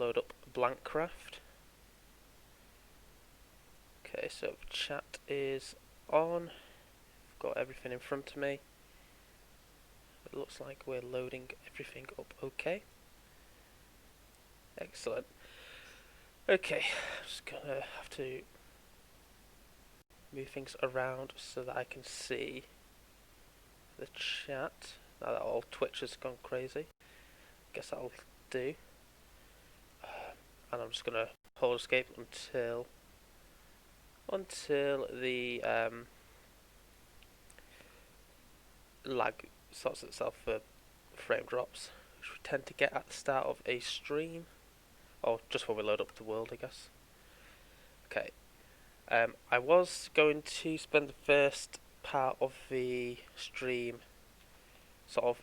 load up Blankcraft. Okay, so chat is on. I've got everything in front of me. It looks like we're loading everything up okay. Excellent. Okay, just gonna have to move things around so that I can see the chat. Now that all Twitch has gone crazy, guess that'll do. And I'm just gonna hold escape until the lag sorts itself for frame drops, which we tend to get at the start of a stream, or just when we load up the world, I guess. Okay. I was going to spend the first part of the stream sort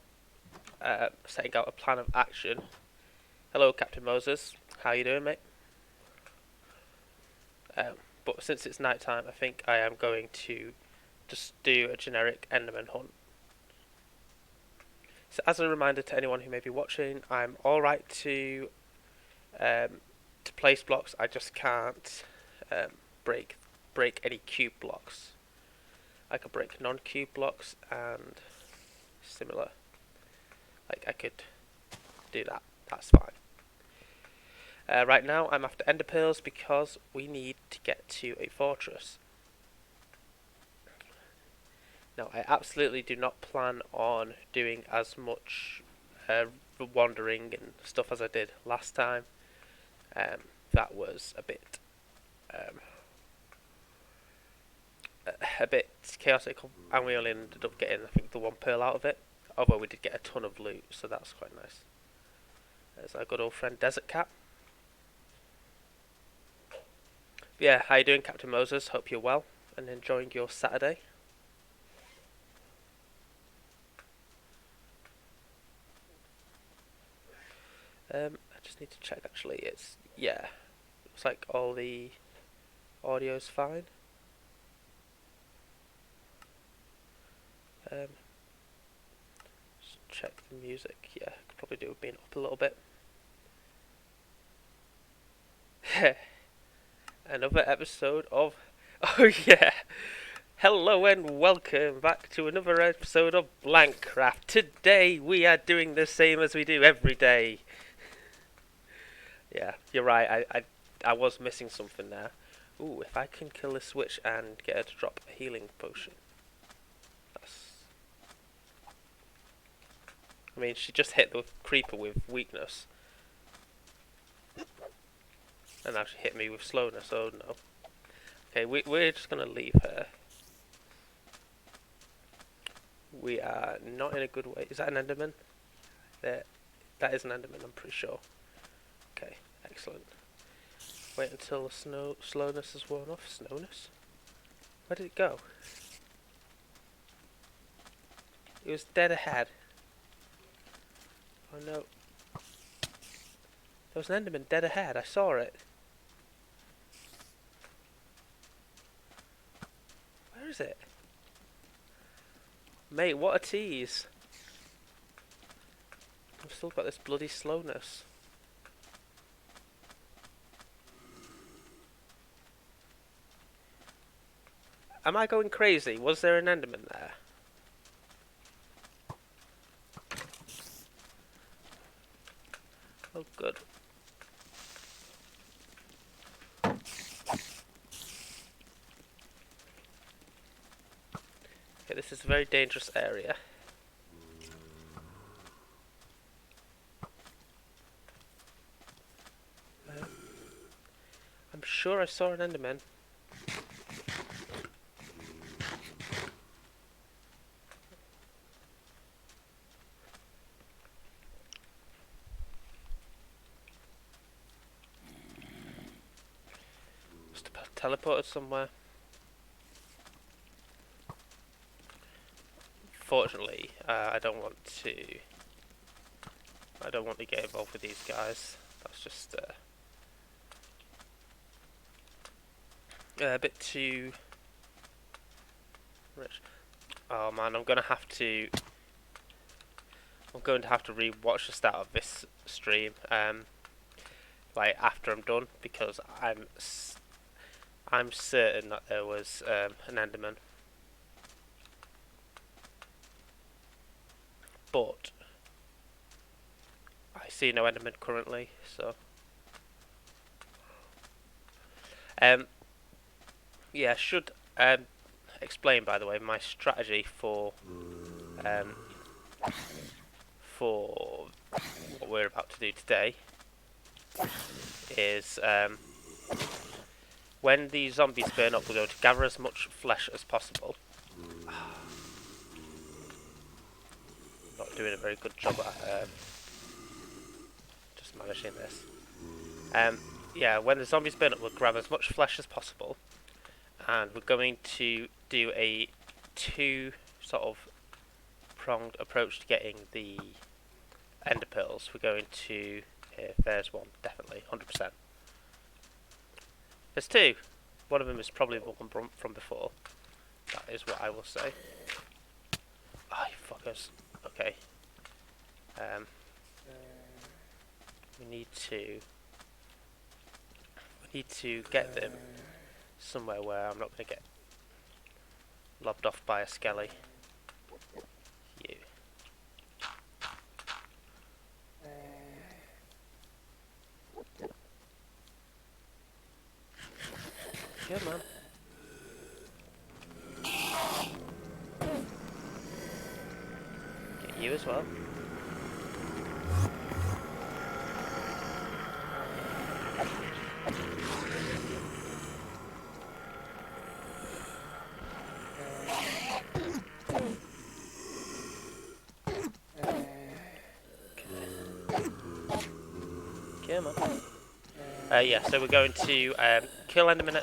of setting out a plan of action. Hello, Captain Moses. How you doing, mate? But since it's night time, I think I am going to just do a generic Enderman hunt. So as a reminder to anyone who may be watching, I'm alright to place blocks. I just can't break any cube blocks. I can break non-cube blocks and similar. Like I could do that. That's fine. Right now I'm after ender pearls because we need to get to a fortress. Now I absolutely do not plan on doing as much wandering and stuff as I did last time. That was a bit chaotic, and we only ended up getting, I think, the one pearl out of it. Although we did get a ton of loot, so that's quite nice. There's our good old friend Desert Cat. Yeah, how you doing, Captain Moses? Hope you're well and enjoying your Saturday. I just need to check actually. It's looks like all the audio's fine. Just check the music. Yeah, could probably do with being up a little bit. Another episode of oh yeah. Hello and welcome back to another episode of Blankcraft. Today we are doing the same as we do every day. Yeah, you're right. I was missing something there. Ooh, if I can kill this witch and get her to drop a healing potion. I mean, she just hit the creeper with weakness. And now she hit me with slowness, oh no. Okay, we're just going to leave her. We are not in a good way. Is that an enderman? There, that is an enderman, I'm pretty sure. Okay, excellent. Wait until the slowness has worn off. Slowness? Where did it go? It was dead ahead. Oh no. There was an enderman dead ahead, I saw it. Where is it? Mate, what a tease. I've still got this bloody slowness. Am I going crazy? Was there an enderman there? Oh, good. Okay, this is a very dangerous area. I'm sure I saw an enderman. Must have teleported somewhere. Fortunately, I don't want to get involved with these guys. That's just a bit too rich. Oh man, I'm going to have to re-watch the start of this stream. Well, like after I'm done, because I'm certain that there was an Enderman, but I see no Enderman currently. So yeah, should explain, by the way, my strategy um, for what we're about to do today is when the zombies burn up, we're going to gather as much flesh as possible. Not doing a very good job at just managing this. Yeah, when the zombies burn up, we'll grab as much flesh as possible, and we're going to do a two sort of pronged approach to getting the ender pearls. We're going to there's one, definitely 100%. There's two. One of them is probably the one from before. That is what I will say. Oh, you fuckers. Okay. We need to get them somewhere where I'm not going to get lobbed off by a skelly. You. Come on. Get you as well. Come on. Yeah, so we're going to kill Enderman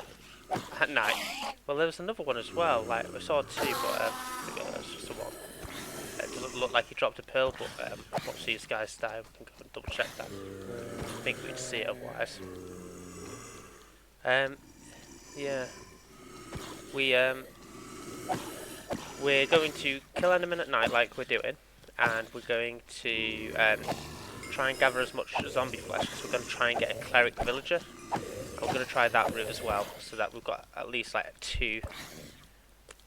at night. Well, there was another one as well. Like we saw two, but that's just the one. It doesn't look like he dropped a pearl, but once these guys die, we can go and double check that. I think we'd see it otherwise. Yeah. We're going to kill Enderman at night, like we're doing, and we're going to try and gather as much zombie flesh, because we're going to try and get a cleric villager. And we're going to try that route as well, so that we've got at least like a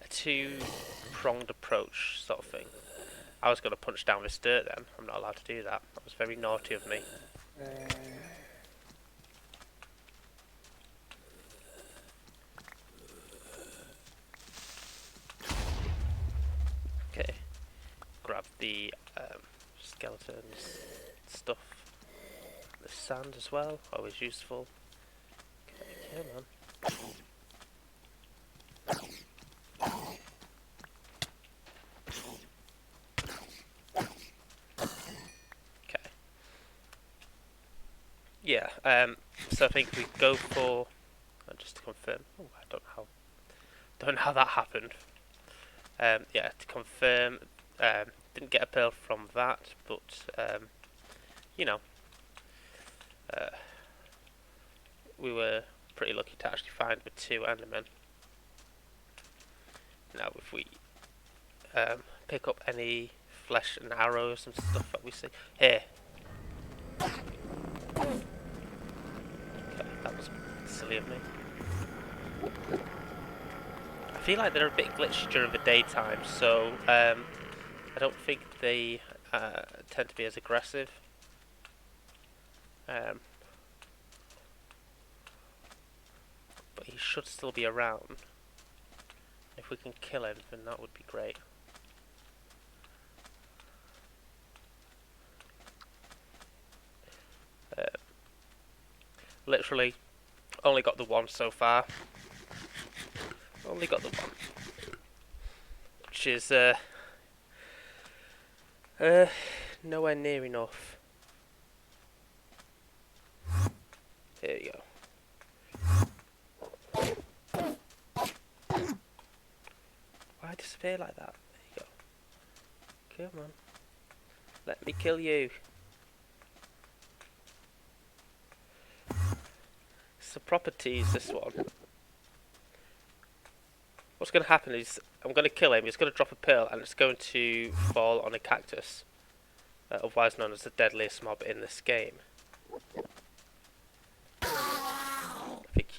two-pronged approach sort of thing. I was going to punch down this dirt then. I'm not allowed to do that. That was very naughty of me. Okay. Grab the skeletons stuff. The sand as well, always useful. Okay, come on. Okay. Yeah, so I think we go for just to confirm. Oh, I don't know how that happened. Yeah, to confirm, didn't get a pearl from that, but you know, we were pretty lucky to actually find the two Endermen. Now, if we pick up any flesh and arrows and stuff that we see here. Okay, that was silly of me. I feel like they're a bit glitchy during the daytime, so I don't think they tend to be as aggressive. But he should still be around. If we can kill him, then that would be great. Literally, only got the one so far. Only got the one, which is nowhere near enough. There you go. Why disappear like that? There you go. Come on. Let me kill you. It's a proper tease, this one. What's going to happen is I'm going to kill him, he's going to drop a pearl, and it's going to fall on a cactus, otherwise known as the deadliest mob in this game.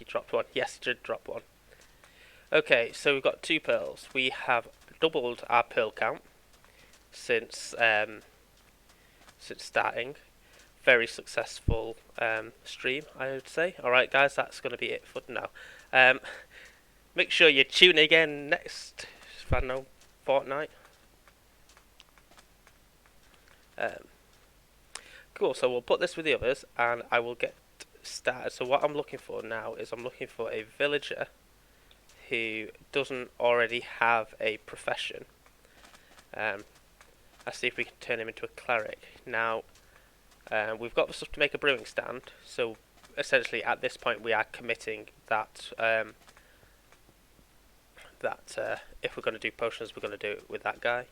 he dropped one. Yes, he did drop one. Okay, so we've got 2 pearls. We have doubled our pearl count since starting. Very successful stream, I would say. Alright guys, that's going to be it for now. Make sure you tune again next, I don't know, fortnight. Cool, so we'll put this with the others and I will get started. So what I'm looking for now is I'm looking for a villager who doesn't already have a profession. I'll see if we can turn him into a cleric. Now, we've got the stuff to make a brewing stand, so essentially at this point we are committing that if we're going to do potions, we're going to do it with that guy.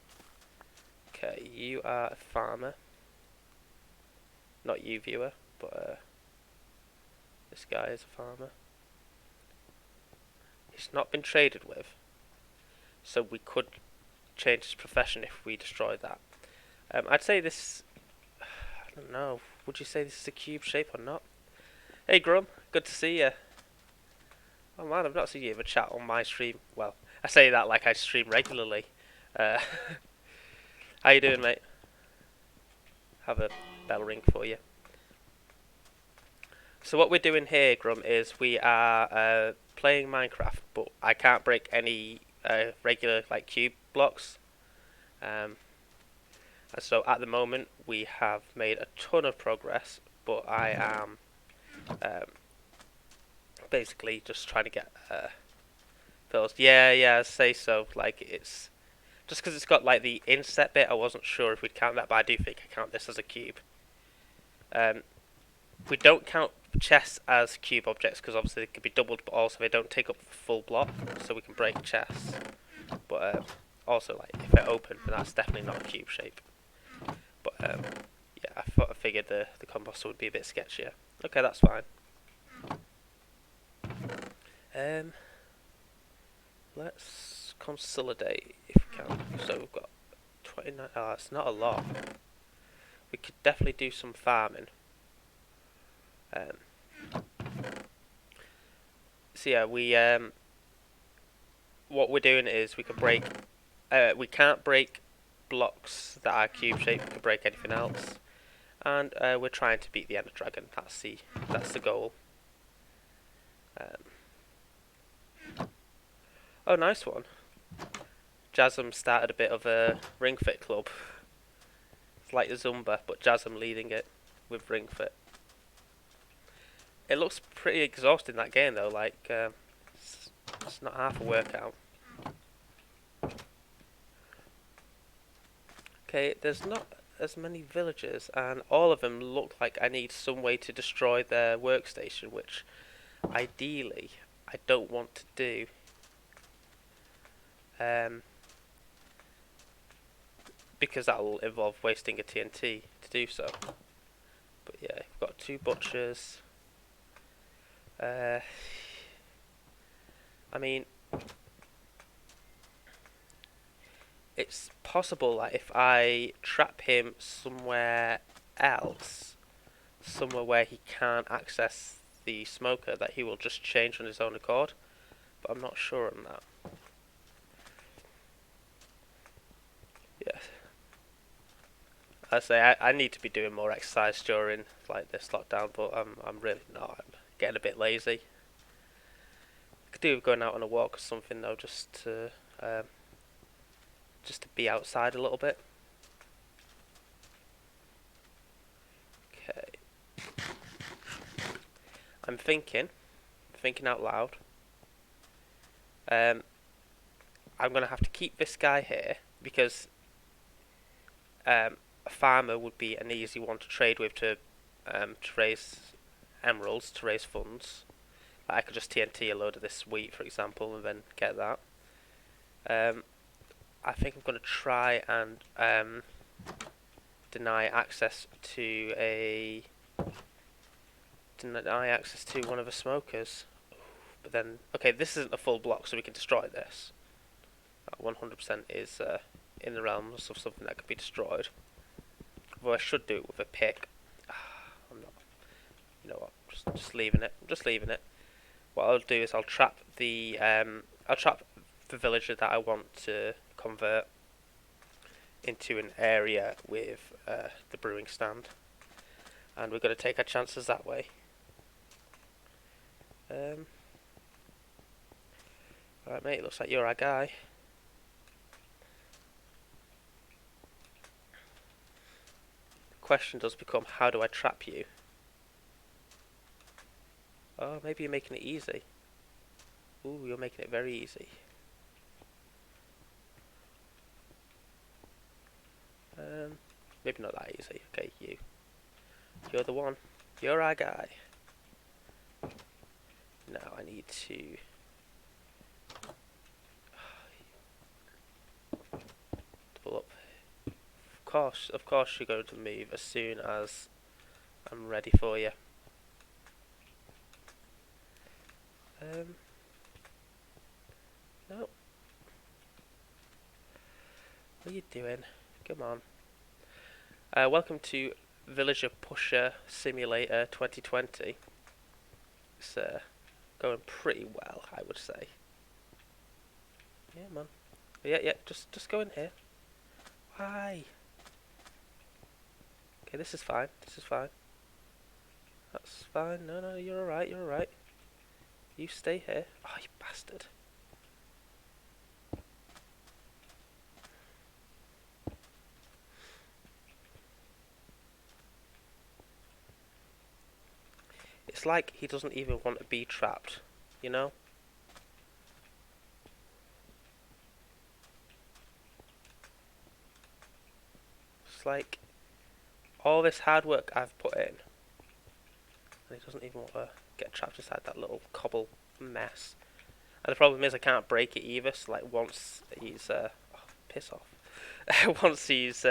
Okay, you are a farmer. Not you, viewer, but this guy is a farmer. He's not been traded with, so we could change his profession if we destroy that. I'd say this, I don't know, would you say this is a cube shape or not? Hey Grum, good to see you. Oh man, I've not seen you ever chat on my stream. Well, I say that like I stream regularly. How you doing, mate? Have a bell ring for you. So what we're doing here, Grum, is we are playing Minecraft, but I can't break any regular like cube blocks. And so at the moment we have made a ton of progress, but I am basically just trying to get fills. Yeah, I'd say so. Like, it's just because it's got like the inset bit, I wasn't sure if we'd count that, but I do think I count this as a cube. We don't count chests as cube objects because obviously they could be doubled, but also they don't take up the full block, so we can break chests. But also, like, if they're open, then that's definitely not a cube shape. But yeah, I figured the composter would be a bit sketchier. Okay, that's fine. Let's consolidate if we can. So we've got 29. Oh, it's not a lot. We could definitely do some farming. So yeah, we what we're doing is we can break. We can't break blocks that are cube shaped. We can break anything else, and we're trying to beat the Ender Dragon. That's the goal. Oh, nice one. Jasm started a bit of a Ring Fit club. It's like a Zumba, but Jasm leading it with Ring Fit. It looks pretty exhausting, that game, though. Like, it's not half a workout. Okay, there's not as many villagers, and all of them look like I need some way to destroy their workstation, which ideally I don't want to do. Because that will involve wasting a TNT to do so. But yeah, we've got 2 butchers. I mean, it's possible that if I trap him somewhere else, somewhere where he can't access the smoker, that he will just change on his own accord. But I'm not sure on that. Yeah. I say I need to be doing more exercise during like this lockdown, but I'm really not. I'm getting a bit lazy. I could do with going out on a walk or something though, just to be outside a little bit. Okay. I'm thinking out loud. I'm gonna have to keep this guy here because a farmer would be an easy one to trade with to raise emeralds, to raise funds. I could just TNT a load of this wheat, for example, and then get that. I think I'm going to try and deny access to one of the smokers. But then, okay, this isn't a full block, so we can destroy this. That 100% is in the realms of something that could be destroyed. Although I should do it with a pick. I'm not. You know what? Just leaving it. I'm just leaving it. what I'll do is I'll trap the villager that I want to convert into an area with the brewing stand, and we're going to take our chances that way. Alright mate, looks like you're our guy. The question does become, how do I trap you? Oh, maybe you're making it easy. Ooh, you're making it very easy. Maybe not that easy. Okay, you're the one. You're our guy. Now I need to double up. Of course you're going to move as soon as I'm ready for you. No. What are you doing? Come on. Welcome to Villager Pusher Simulator 2020. It's going pretty well, I would say. Yeah, man. Yeah, just go in here. Why? Okay, this is fine. This is fine. That's fine. No, you're alright. You're alright. You stay here. Oh, you bastard. It's like he doesn't even want to be trapped, you know? It's like all this hard work I've put in, and he doesn't even want to get trapped inside that little cobble mess. And the problem is I can't break it either, so like once he's oh, piss off. Once he's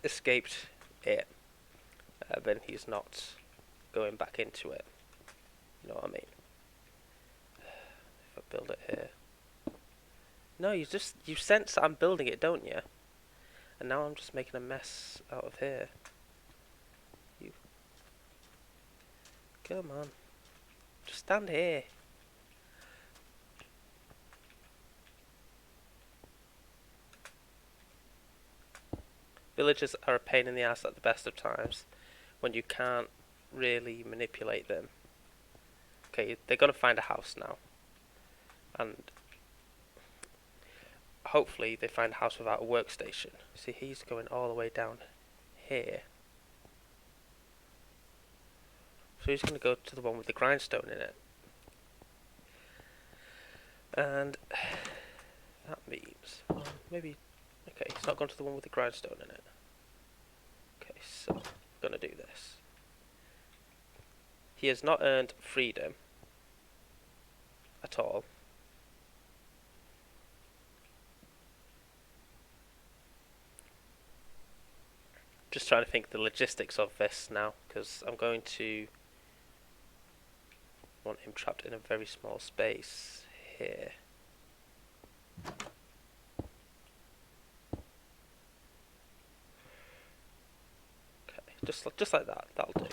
escaped it, then he's not going back into it. You know what I mean? If I build it here. No, you sense that I'm building it, don't you? And now I'm just making a mess out of here. You come on. Just stand here. Villagers are a pain in the ass at the best of times when you can't really manipulate them. Okay, they're gonna find a house now. And hopefully they find a house without a workstation. See, he's going all the way down here. So he's going to go to the one with the grindstone in it. And that means, maybe, okay, he's not gone to the one with the grindstone in it. Okay, so I'm going to do this. He has not earned freedom at all. Just trying to think the logistics of this now, because I'm going to want him trapped in a very small space here. Okay, just like that. That'll do.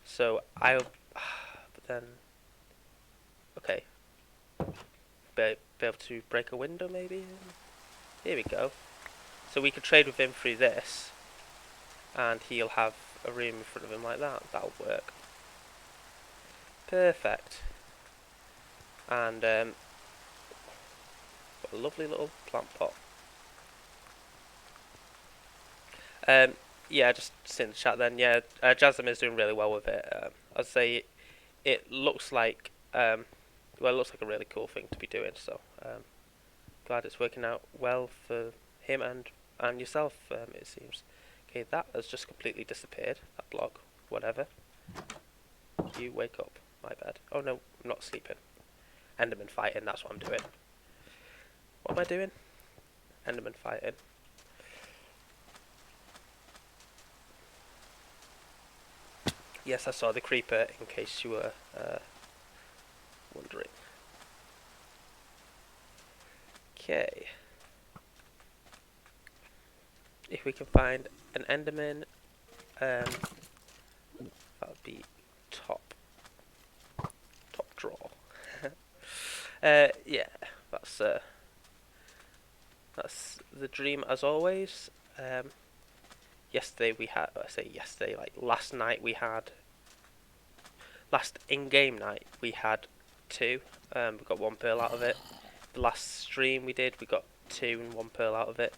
So I'll, but then, okay, be able to break a window maybe. Here we go. So we can trade with him through this, and he'll have a room in front of him like that. That'll work. Perfect. And got a lovely little plant pot. Yeah, just seeing the chat then. Yeah, Jasmine is doing really well with it. I'd say it looks like well, it looks like a really cool thing to be doing. So glad it's working out well for him and yourself. It seems. Okay, that has just completely disappeared. That block, whatever. You wake up. My bad. Oh no, I'm not sleeping. Enderman fighting. That's what I'm doing. What am I doing? Enderman fighting. Yes, I saw the creeper, in case you were wondering. Okay. If we can find an Enderman, that would be top. Yeah, that's the dream as always. Yesterday we had, I say yesterday, like last night we had, last in-game night we had two. We got one pearl out of it. The last stream we did, we got two and one pearl out of it.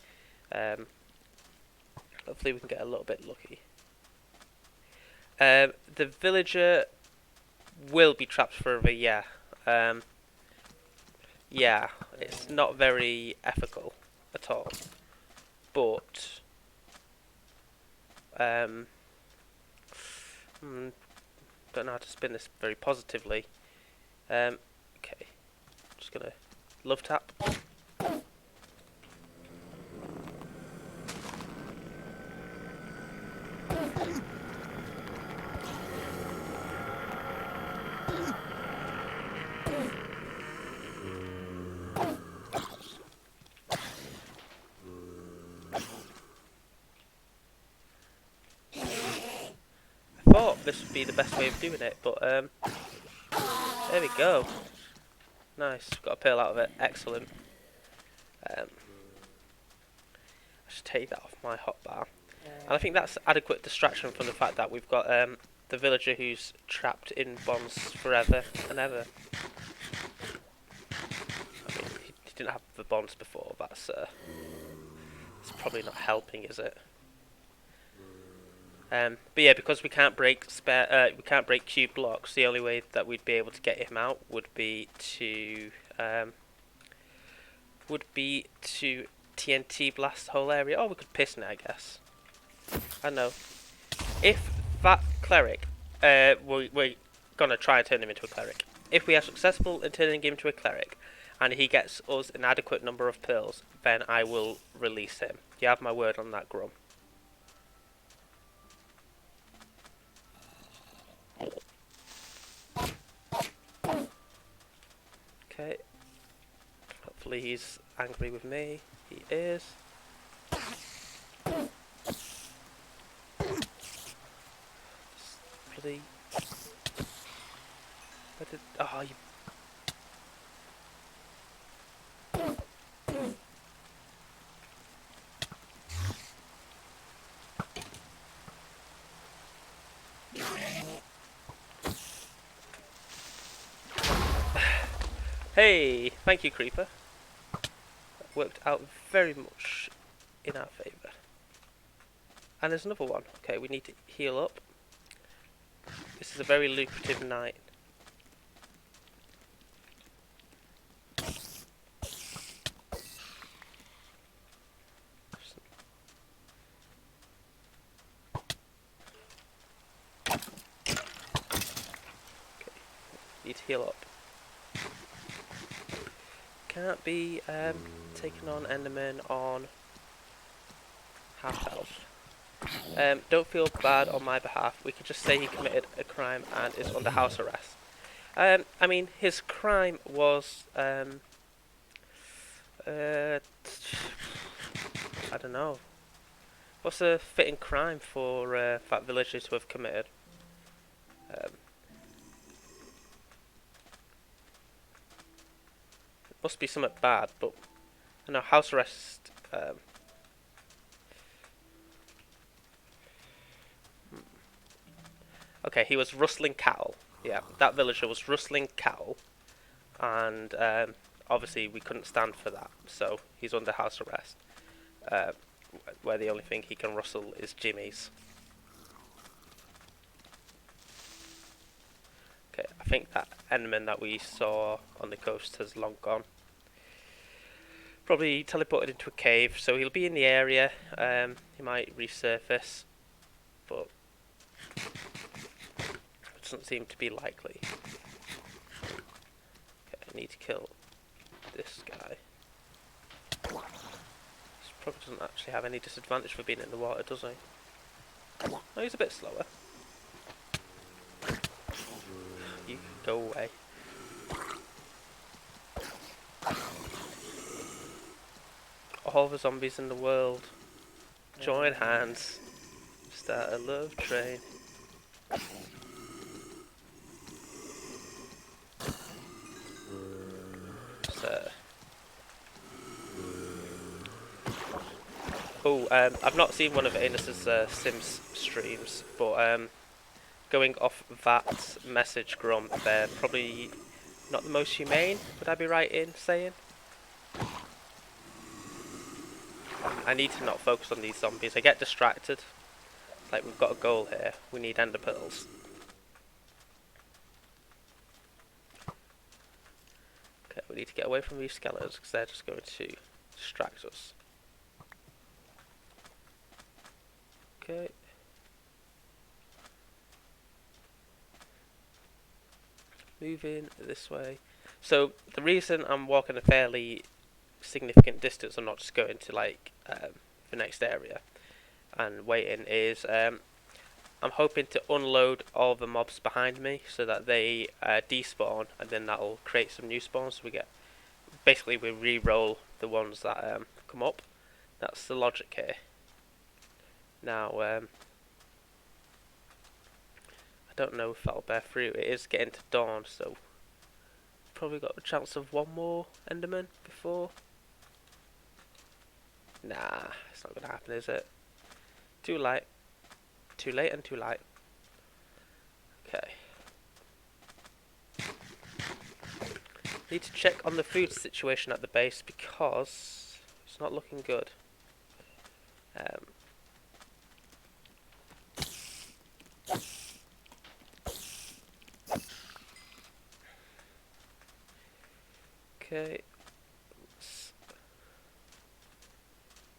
Hopefully we can get a little bit lucky. The villager will be trapped forever, yeah. Yeah, it's not very ethical at all. But don't know how to spin this very positively. Okay, just gonna love tap. I thought this would be the best way of doing it, but there we go. Nice, got a pearl out of it. Excellent. I should take that off my hotbar. And I think that's adequate distraction from the fact that we've got the villager who's trapped in bonds forever and ever. I mean, he didn't have the bonds before. That's probably not helping, is it? But yeah, because we can't break cube blocks, the only way that we'd be able to get him out would be to TNT blast the whole area. Oh, we could piston it, I guess. I know. If that cleric, we're gonna try and turn him into a cleric. If we are successful in turning him into a cleric, and he gets us an adequate number of pearls, then I will release him. You have my word on that, Grum. Okay. Hopefully he's angry with me. He is. Bloody. Oh, you. Hey, thank you, Creeper. That worked out very much in our favour. And there's another one. Okay, we need to heal up. This is a very lucrative night. Okay, need to heal up. Can't be taking on Enderman on half health. Don't feel bad on my behalf. We could just say he committed a crime and is under house arrest. I mean, his crime was I don't know. What's a fitting crime for that villager to have committed? Must be something bad, but I know house arrest. Okay, he was rustling cattle. Yeah, that villager was rustling cattle, and obviously we couldn't stand for that, so he's under house arrest. Where the only thing he can rustle is Jimmy's. Okay, I think that Enderman that we saw on the coast has long gone. Probably teleported into a cave, so he'll be in the area. He might resurface, but it doesn't seem to be likely. Okay, I need to kill this guy. He probably doesn't actually have any disadvantage for being in the water, does he? Oh, he's a bit slower. You can go away. All the zombies in the world, join hands, start a love train. Oh, I've not seen one of Anus's Sims streams, but going off that message, Grump, they're probably not the most humane. Would I be right in saying? I need to not focus on these zombies. I get distracted. Like, we've got a goal here. We need ender pearls. Okay, we need to get away from these skeletons because they're just going to distract us. Okay. Moving this way. So, the reason I'm walking a fairly significant distance and not just going to, like, the next area and waiting is I'm hoping to unload all the mobs behind me so that they despawn, and then that'll create some new spawns. So we get basically we re-roll the ones that come up. That's the logic here. Now I don't know if that'll bear fruit. It is getting to dawn, so probably got a chance of one more Enderman before. Nah, it's not gonna happen, is it? Too late. Too late and too light. Okay. Need to check on the food situation at the base because it's not looking good. Okay. Let's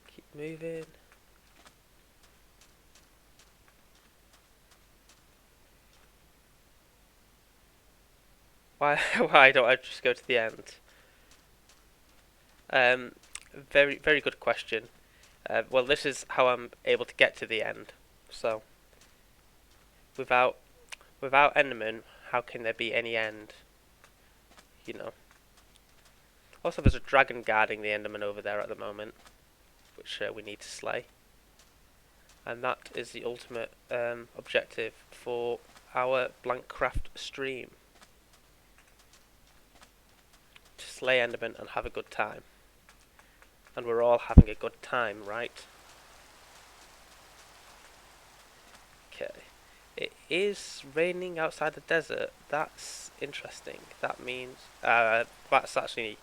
keep moving. Why don't I just go to the end? Very good question. Well, this is how I'm able to get to the end. So, without Enderman, how can there be any end? You know. Also, there's a dragon guarding the Enderman over there at the moment, which we need to slay. And that is the ultimate objective for our Blankcraft stream. To slay Enderman and have a good time. And we're all having a good time, right? Okay. It is raining outside the desert. That's interesting. That means that's actually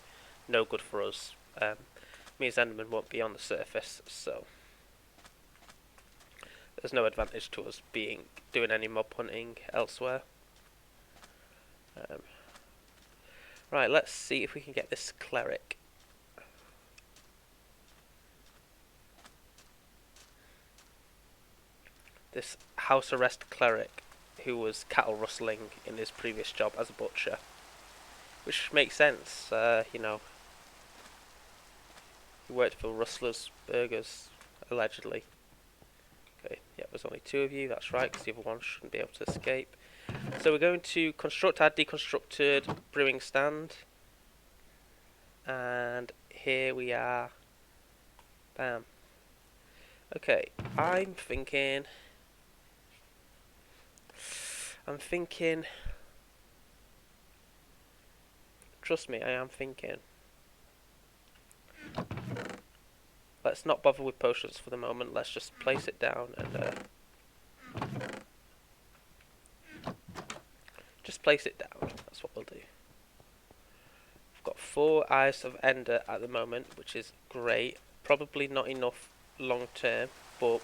no good for us. Means Enderman won't be on the surface, so there's no advantage to us doing any mob hunting elsewhere. Right, let's see if we can get this cleric. This house arrest cleric who was cattle rustling in his previous job as a butcher. Which makes sense, you know. He worked for Rustler's Burgers, allegedly. Okay, yeah, there's only two of you, that's right, because the other one shouldn't be able to escape. So we're going to construct our deconstructed brewing stand. And here we are. Bam. Okay, I'm thinking... Trust me, I am thinking. Let's not bother with potions for the moment. Let's just place it down and just place it down. That's what we'll do. We've got 4 Eyes of Ender at the moment, which is great. Probably not enough long term, but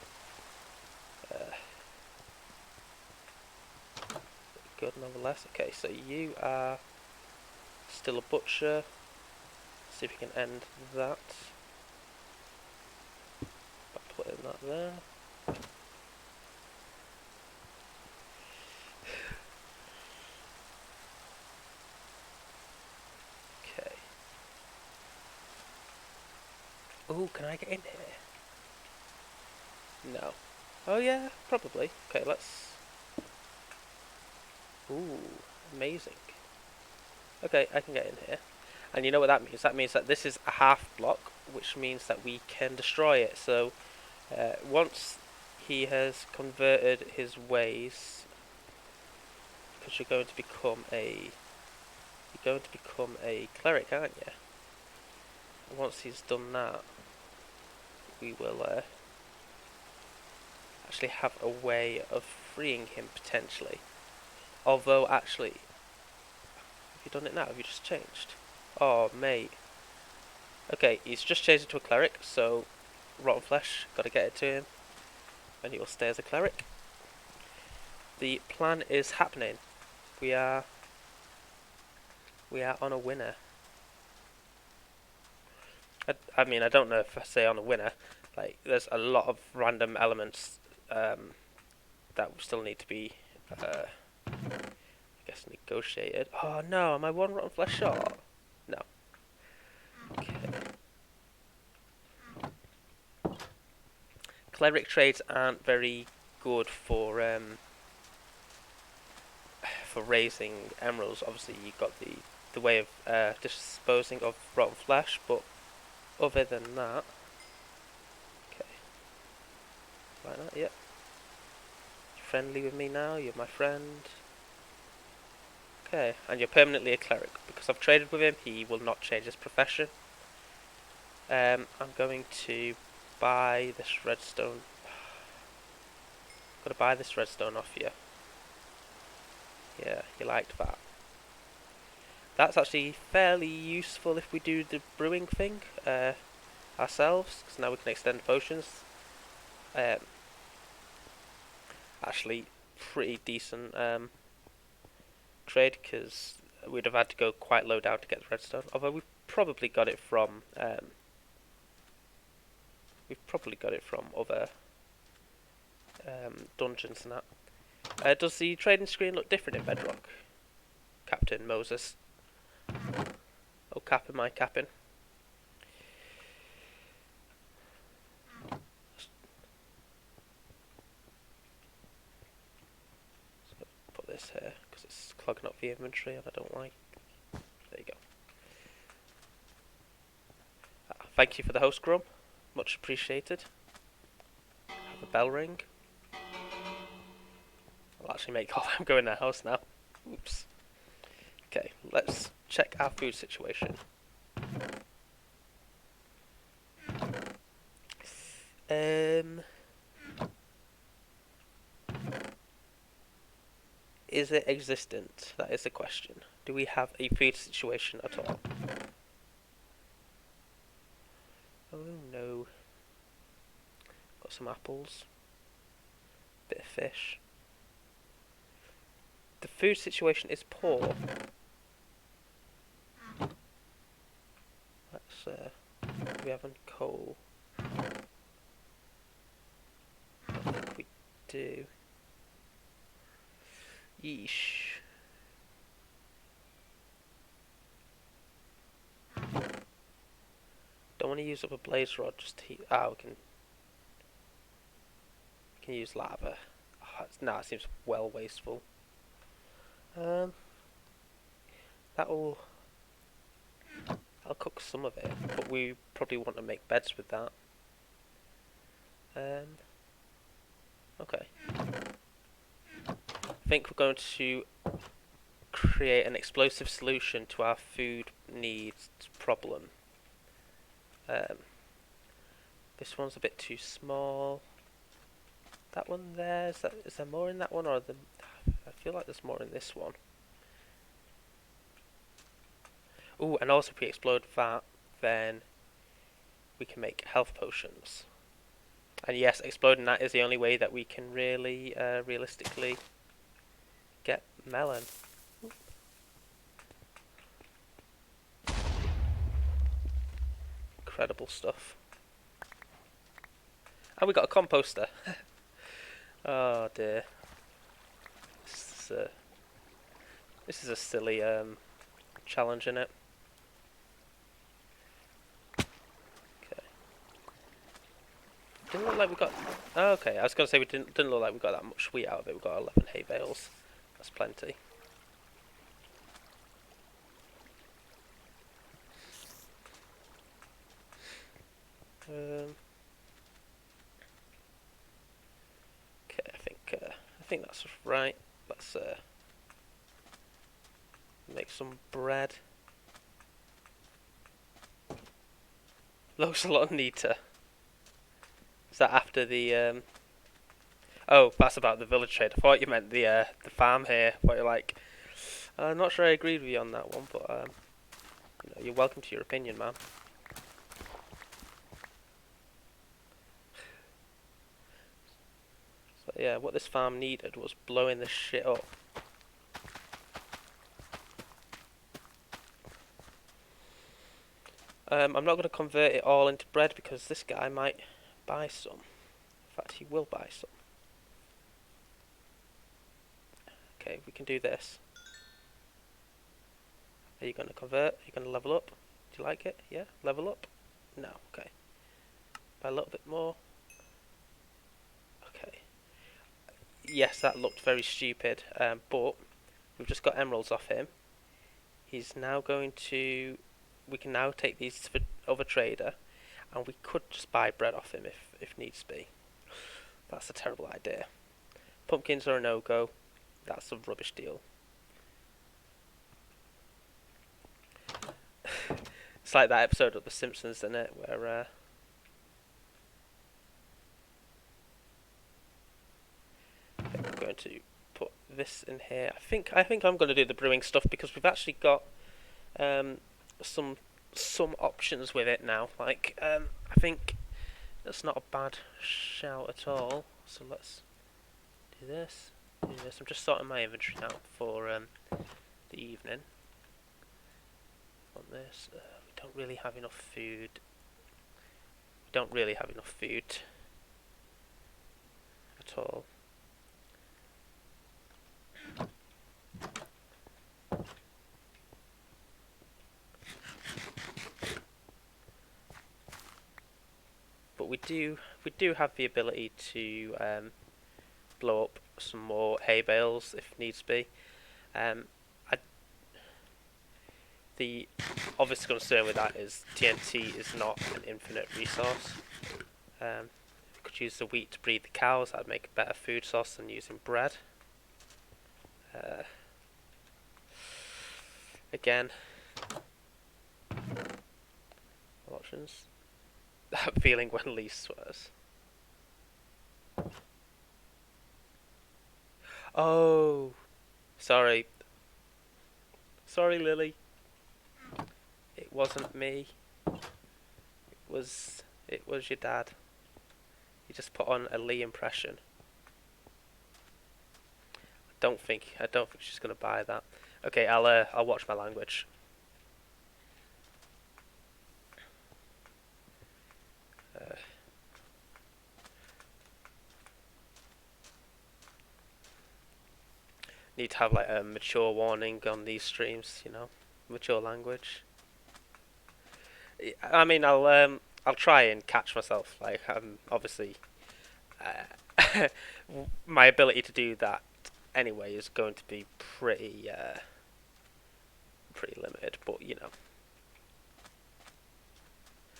good nonetheless. Okay, so you are still a butcher. Let's see if we can end that by putting that there. Okay. Ooh, can I get in here? No. Oh yeah, probably. Okay, let's... Ooh, amazing. Okay, I can get in here. And you know what that means? That means that this is a half block, which means that we can destroy it. So, once he has converted his ways, because you're going to become a cleric, aren't you? And once he's done that, we will actually have a way of freeing him potentially. Although, actually, have you done it now? Have you just changed? Oh, mate. Okay, he's just changed into a cleric, so rotten flesh, gotta get it to him, and he will stay as a cleric. The plan is happening. We are on a winner. I mean, I don't know if I say on a winner. Like, there's a lot of random elements that still need to be, I guess, negotiated. Oh no, am I one rotten flesh short? No. Okay. Cleric trades aren't very good for raising emeralds. Obviously, you got the way of disposing of rotten flesh, but other than that, okay, right now, yep. You're friendly with me now. You're my friend. Okay, and you're permanently a cleric because I've traded with him. He will not change his profession. I'm going to buy this redstone. Got to buy this redstone off you. Yeah, you liked that. That's actually fairly useful if we do the brewing thing ourselves, because now we can extend potions. Actually, pretty decent trade, because we'd have had to go quite low down to get the redstone. Although we've probably got it from other dungeons and that. Does the trading screen look different in Bedrock, Captain Moses? Oh, capping my capping. So put this here because it's clogging up the inventory and I don't like. There you go. Thank you for the host, Grum. Much appreciated. Have a bell ring. I'll actually make all them go in their house now. Oops. Okay, let's check our food situation. Is it existent? That is the question. Do we have a food situation at all? Oh no. Got some apples. Bit of fish. The food situation is poor. Let's we have any coal? I think we do. Yeesh. Don't want to use up a blaze rod just to heat. We can use lava. Nah, it seems well wasteful. That'll I'll cook some of it, but we probably want to make beds with that. Okay. I think we're going to create an explosive solution to our food needs problem. This one's a bit too small. That one there, is there more in that one, or I feel like there's more in this one. Ooh, and also if we explode that, then we can make health potions. And yes, exploding that is the only way that we can really, realistically get melon. Incredible stuff. And we got a composter. Oh dear. This is a silly challenge, isn't it? Okay. Didn't look like we got. Oh, okay, I was gonna say we didn't look like we got that much wheat out of it. We got 11 hay bales. That's plenty. Okay, I think that's right. Let's make some bread. Looks a lot neater. Is that after the Oh, that's about the village trade. I thought you meant the farm here. What you're like? I'm not sure I agreed with you on that one, but you know, you're welcome to your opinion, man. So yeah, what this farm needed was blowing this shit up. I'm not going to convert it all into bread because this guy might buy some. In fact, he will buy some. Okay, we can do this. Are you going to convert? Are you going to level up? Do you like it? Yeah? Level up? No. Okay. Buy a little bit more. Okay. Yes, that looked very stupid, but we've just got emeralds off him. He's now going to... We can now take these to the other trader, and we could just buy bread off him if needs be. That's a terrible idea. Pumpkins are a no-go. That's a rubbish deal. It's like that episode of The Simpsons, isn't it? Where I'm going to put this in here. I think I'm going to do the brewing stuff because we've actually got some options with it now. Like I think that's not a bad shout at all. So let's do this. I'm just sorting my inventory out for the evening. On this, we don't really have enough food. At all. But we do have the ability to blow up some more hay bales if needs be. The obvious concern with that is TNT is not an infinite resource. We could use the wheat to breed the cows. That'd make a better food source than using bread. Again, options. That feeling when Lee swears. Oh, sorry, Lily. It wasn't me. It was your dad. You just put on a Lee impression. I don't think she's gonna buy that. Okay, I'll watch my language. Need to have like a mature warning on these streams, you know, mature language. I mean, I'll try and catch myself. Like, obviously, my ability to do that anyway is going to be pretty limited. But you know,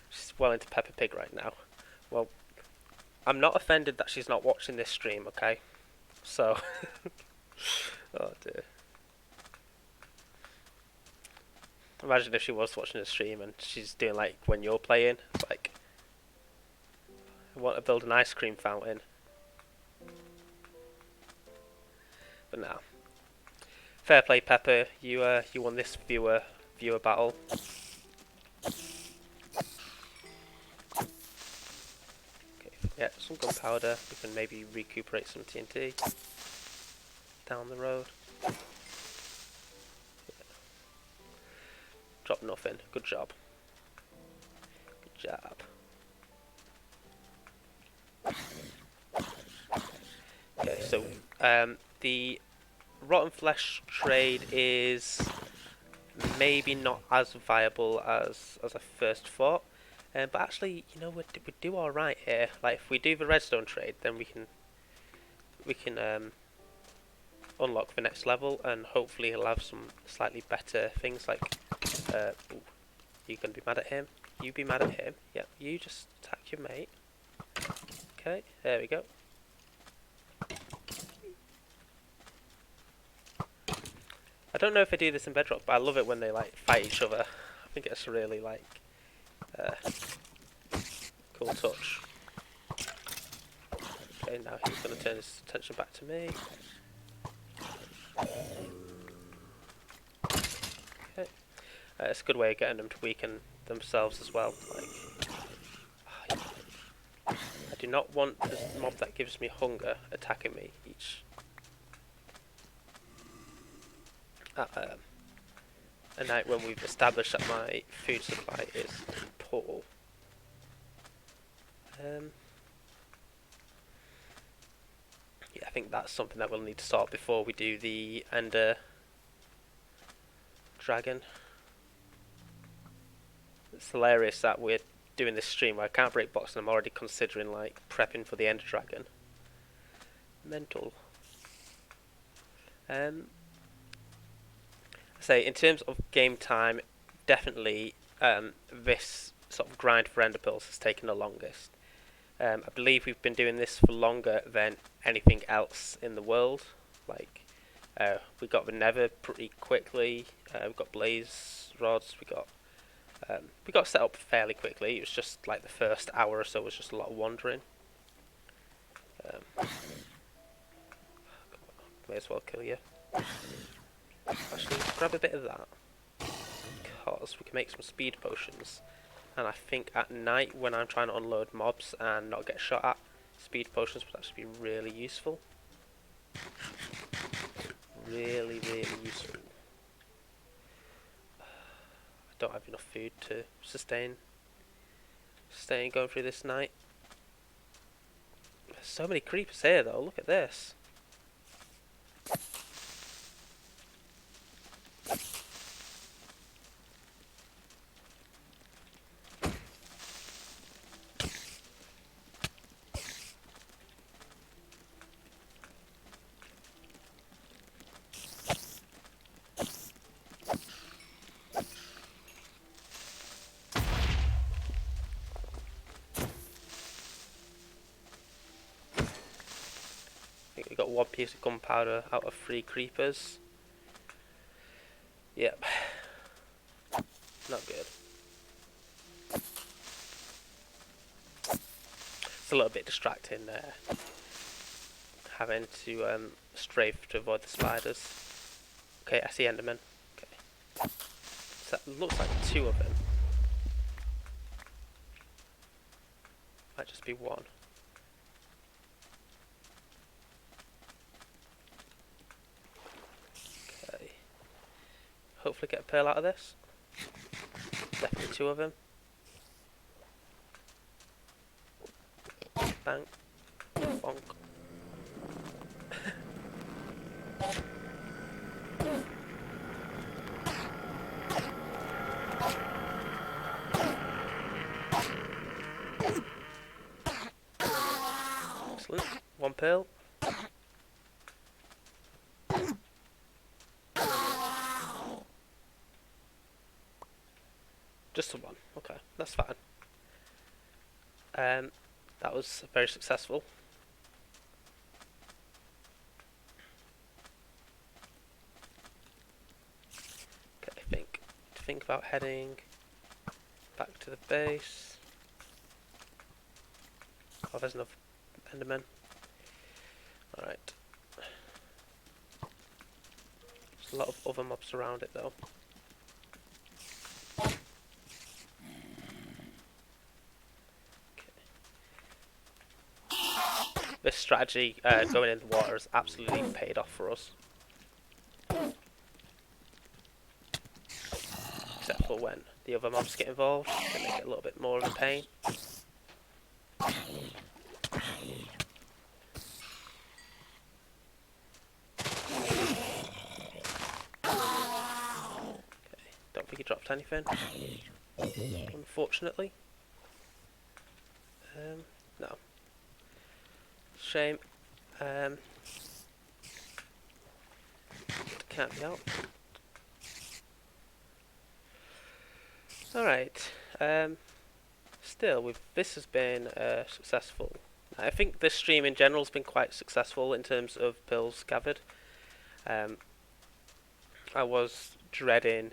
she's well into Peppa Pig right now. Well, I'm not offended that she's not watching this stream. Okay, so, oh dear. Imagine if she was watching the stream and she's doing like when you're playing, like, I want to build an ice cream fountain. But no. Fair play, Pepper. You won this viewer battle. Okay, yeah, some gunpowder. We can maybe recuperate some TNT down the road. Drop nothing. Good job. Good job. Okay, so the rotten flesh trade is maybe not as viable as I first thought, but actually, you know, we do all right here. Like, if we do the redstone trade, then we can unlock the next level, and hopefully he'll have some slightly better things like. Ooh, you gonna be mad at him? You be mad at him? Yep. You just attack your mate. Okay, there we go. I don't know if they do this in Bedrock, but I love it when they like fight each other. I think it's really like cool touch. Okay, now he's going to turn his attention back to me. Okay. It's a good way of getting them to weaken themselves as well. Like, I do not want this mob that gives me hunger attacking me each at a night when we've established that my food supply is poor. Yeah, I think that's something that we'll need to sort before we do the Ender Dragon. It's hilarious that we're doing this stream where I can't break box and I'm already considering like prepping for the Ender Dragon. Mental. I say in terms of game time, definitely this sort of grind for Ender Pearls has taken the longest. I believe we've been doing this for longer than anything else in the world. Like, we got the Nether pretty quickly. We got Blaze rods. We got set up fairly quickly. It was just like the first hour or so was just a lot of wandering. May as well kill you. Actually, grab a bit of that because we can make some speed potions. And I think at night when I'm trying to unload mobs and not get shot at, speed potions would actually be really useful. Really, really useful. I don't have enough food to sustain going through this night. There's so many creepers here though, look at this. I think we got 1 piece of gunpowder out of 3 creepers. Yep. Not good. It's a little bit distracting there. Having to strafe to avoid the spiders. Okay, I see Enderman. Okay. So that looks like 2 of them. Might just be 1. Okay. Hopefully get a pearl out of this. Definitely 2 of them. Bang. Bonk. Excellent. 1 pearl. Just the 1. Okay, that's fine. That was very successful. Okay, think about heading back to the base. Oh, there's another Enderman. Alright. There's a lot of other mobs around it though. This strategy, going in the water, has absolutely paid off for us. Except for when the other mobs get involved, they make it a little bit more of a pain. Okay, don't think he dropped anything, unfortunately. No. Shame. Can't be out. Alright. Still, this has been successful. I think this stream in general has been quite successful in terms of pearls gathered. I was dreading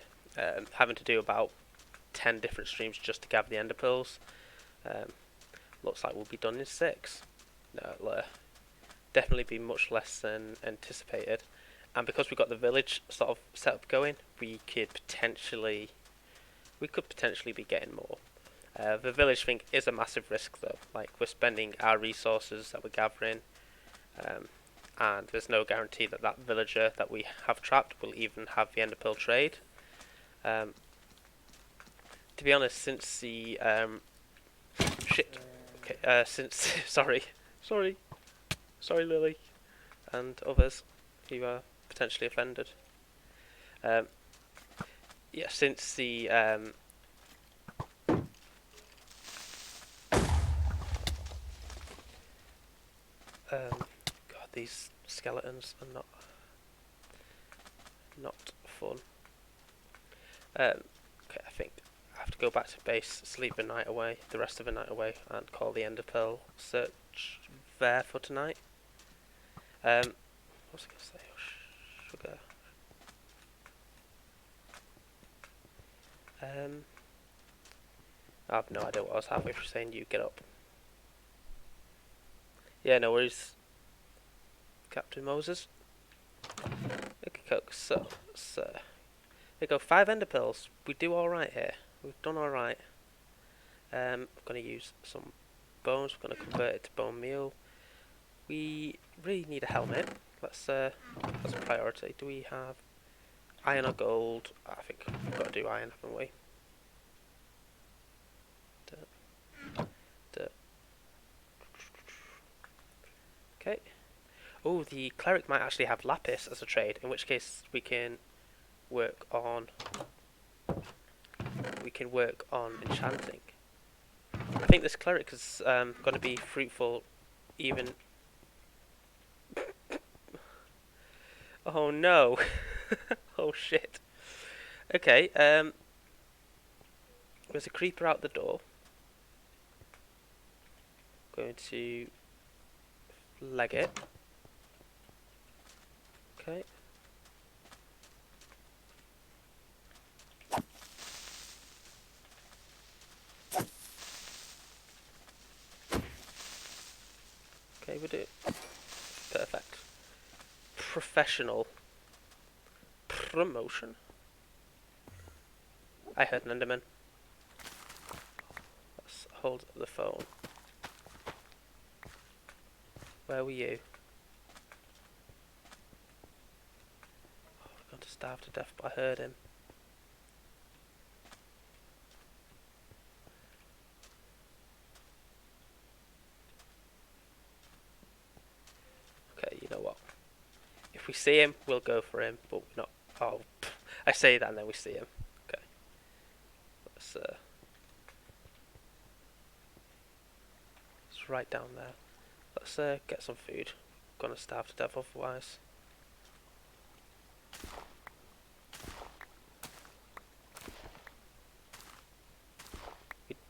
having to do about 10 different streams just to gather the ender pearls. Looks like we'll be done in 6. no, it'll definitely be much less than anticipated. And because we got the village sort of set up going, we could potentially be getting more. The village thing is a massive risk though. Like, we're spending our resources that we're gathering, and there's no guarantee that that villager that we have trapped will even have the Ender Pearl trade. To be honest, since the shit, okay, since sorry, Lily, and others who are potentially offended. Yeah, since the God, these skeletons are not fun. Okay, I think I have to go back to base, sleep the rest of the night away, and call the Ender Pearl search there for tonight. What was I gonna say? Oh, sugar. I have no idea what I was halfway through saying. You get up. Yeah, no worries, Captain Moses. Okay, Coke. So, there we go. 5 Ender Pearls. We do all right here. We've done all right. I'm gonna use some bones. We're gonna convert it to bone meal. We really need a helmet. That's a priority. Do we have iron or gold? I think we've got to do iron, haven't we? Okay. Oh, the cleric might actually have lapis as a trade, in which case we can work on enchanting. I think this cleric is going to be fruitful even... Oh no! Oh shit. Okay, there's a creeper out the door. Going to leg it. Okay. Okay, we do. Perfect. Professional. Promotion. I heard an Enderman. Let's hold the phone. Where were you? Oh, we're going to starve to death, but I heard him. Okay, you know what? If we see him, we'll go for him, but we're not... Oh, I say that and then we see him. Okay. Let's right down there. Let's get some food. I'm gonna starve to death otherwise.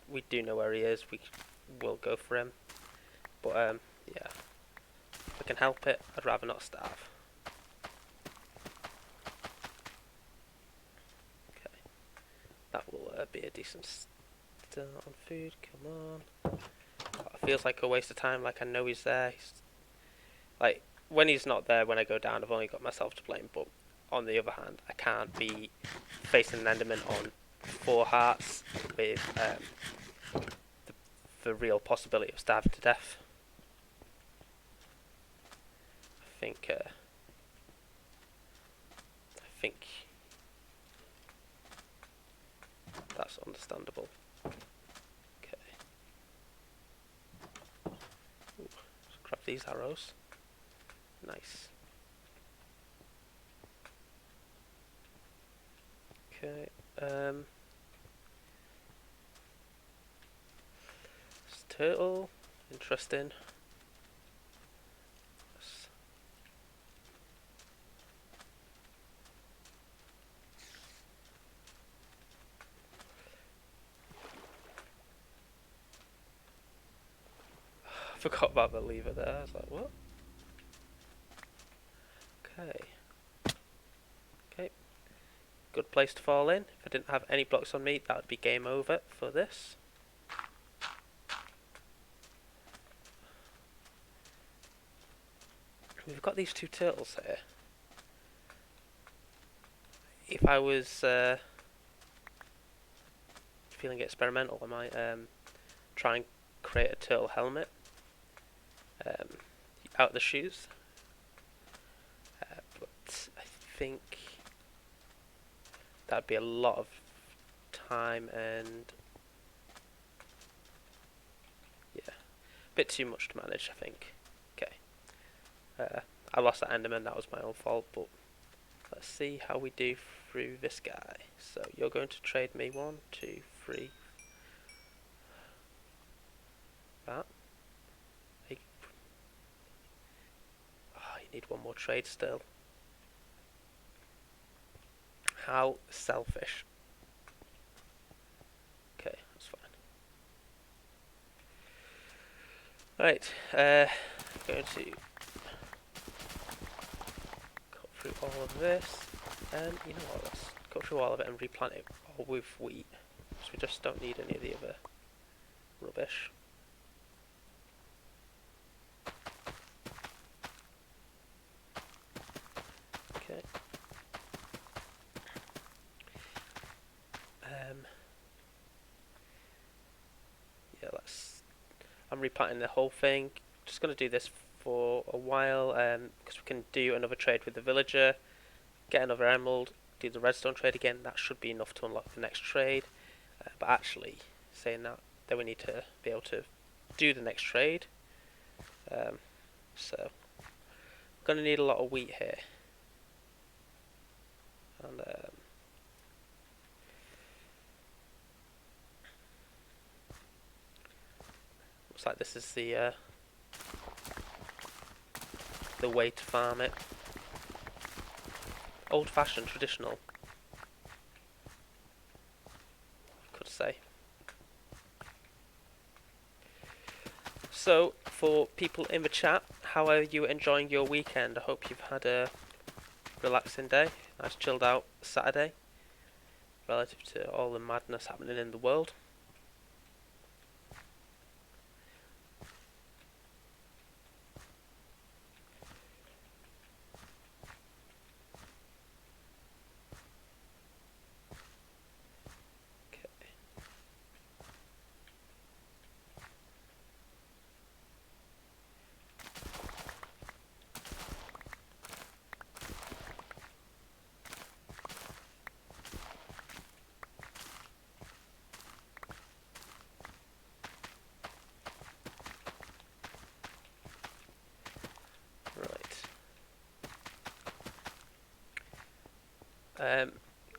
We do know where he is. We will go for him. But yeah, if I can help it, I'd rather not starve. Okay, that will be a decent start on food. Come on. It feels like a waste of time. Like, I know he's there. Like, when he's not there, when I go down, I've only got myself to blame. But on the other hand, I can't be facing an Enderman on 4 hearts with the real possibility of starving to death. I think that's understandable. Okay. Ooh, let's grab these arrows. Nice. Okay. This turtle, interesting. I forgot about the lever there. I was like, what? Okay. Okay. Good place to fall in. If I didn't have any blocks on me, that would be game over for this. we've got these two turtles here. If I was feeling experimental, I might try and create a turtle helmet out of the shoes. But I think that'd be a lot of time and yeah, a bit too much to manage, I think. Okay, I lost that Enderman, that was my own fault, but let's see how we do through this guy. So you're going to trade me 1, 2, 3. That. Oh, you need one more trade still. How selfish. Okay, that's fine. Right, going to cut through all of this, and you know what, let's go through all of it and replant it all with wheat, so we just don't need any of the other rubbish. Okay. Yeah, I'm replanting the whole thing. Just going to do this for a while, because we can do another trade with the villager, get another emerald, do the redstone trade again. That should be enough to unlock the next trade. But actually, saying that, then we need to be able to do the next trade. So, we're going to need a lot of wheat here. And looks like this is the way to farm it. Old-fashioned, traditional, I could say. So, for people in the chat, how are you enjoying your weekend? I hope you've had a relaxing day, nice chilled out Saturday, relative to all the madness happening in the world.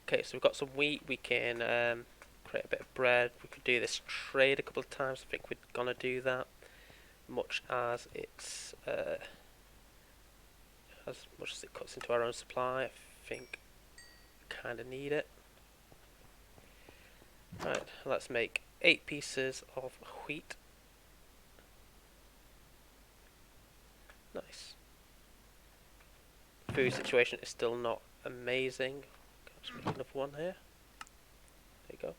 Okay, so we've got some wheat, we can create a bit of bread, we could do this trade a couple of times, I think we're gonna do that, much as it cuts into our own supply. I think we kinda need it. Right, let's make 8 pieces of wheat. Nice. Food situation is still not amazing. Let's make another one here. There you go.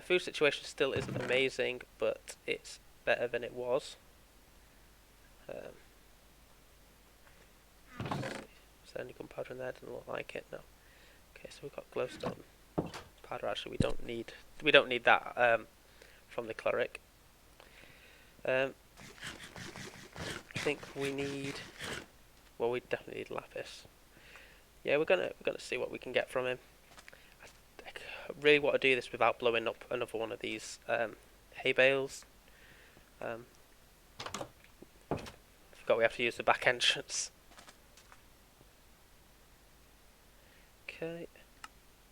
Food situation still isn't amazing, but it's better than it was. Is there any gunpowder in there? Doesn't look like it. No. Okay, so we've got glowstone powder. Actually, we don't need that from the cleric. I think we need. Well, we definitely need lapis. Yeah, we're gonna see what we can get from him. I really want to do this without blowing up another one of these hay bales. Forgot we have to use the back entrance. Okay,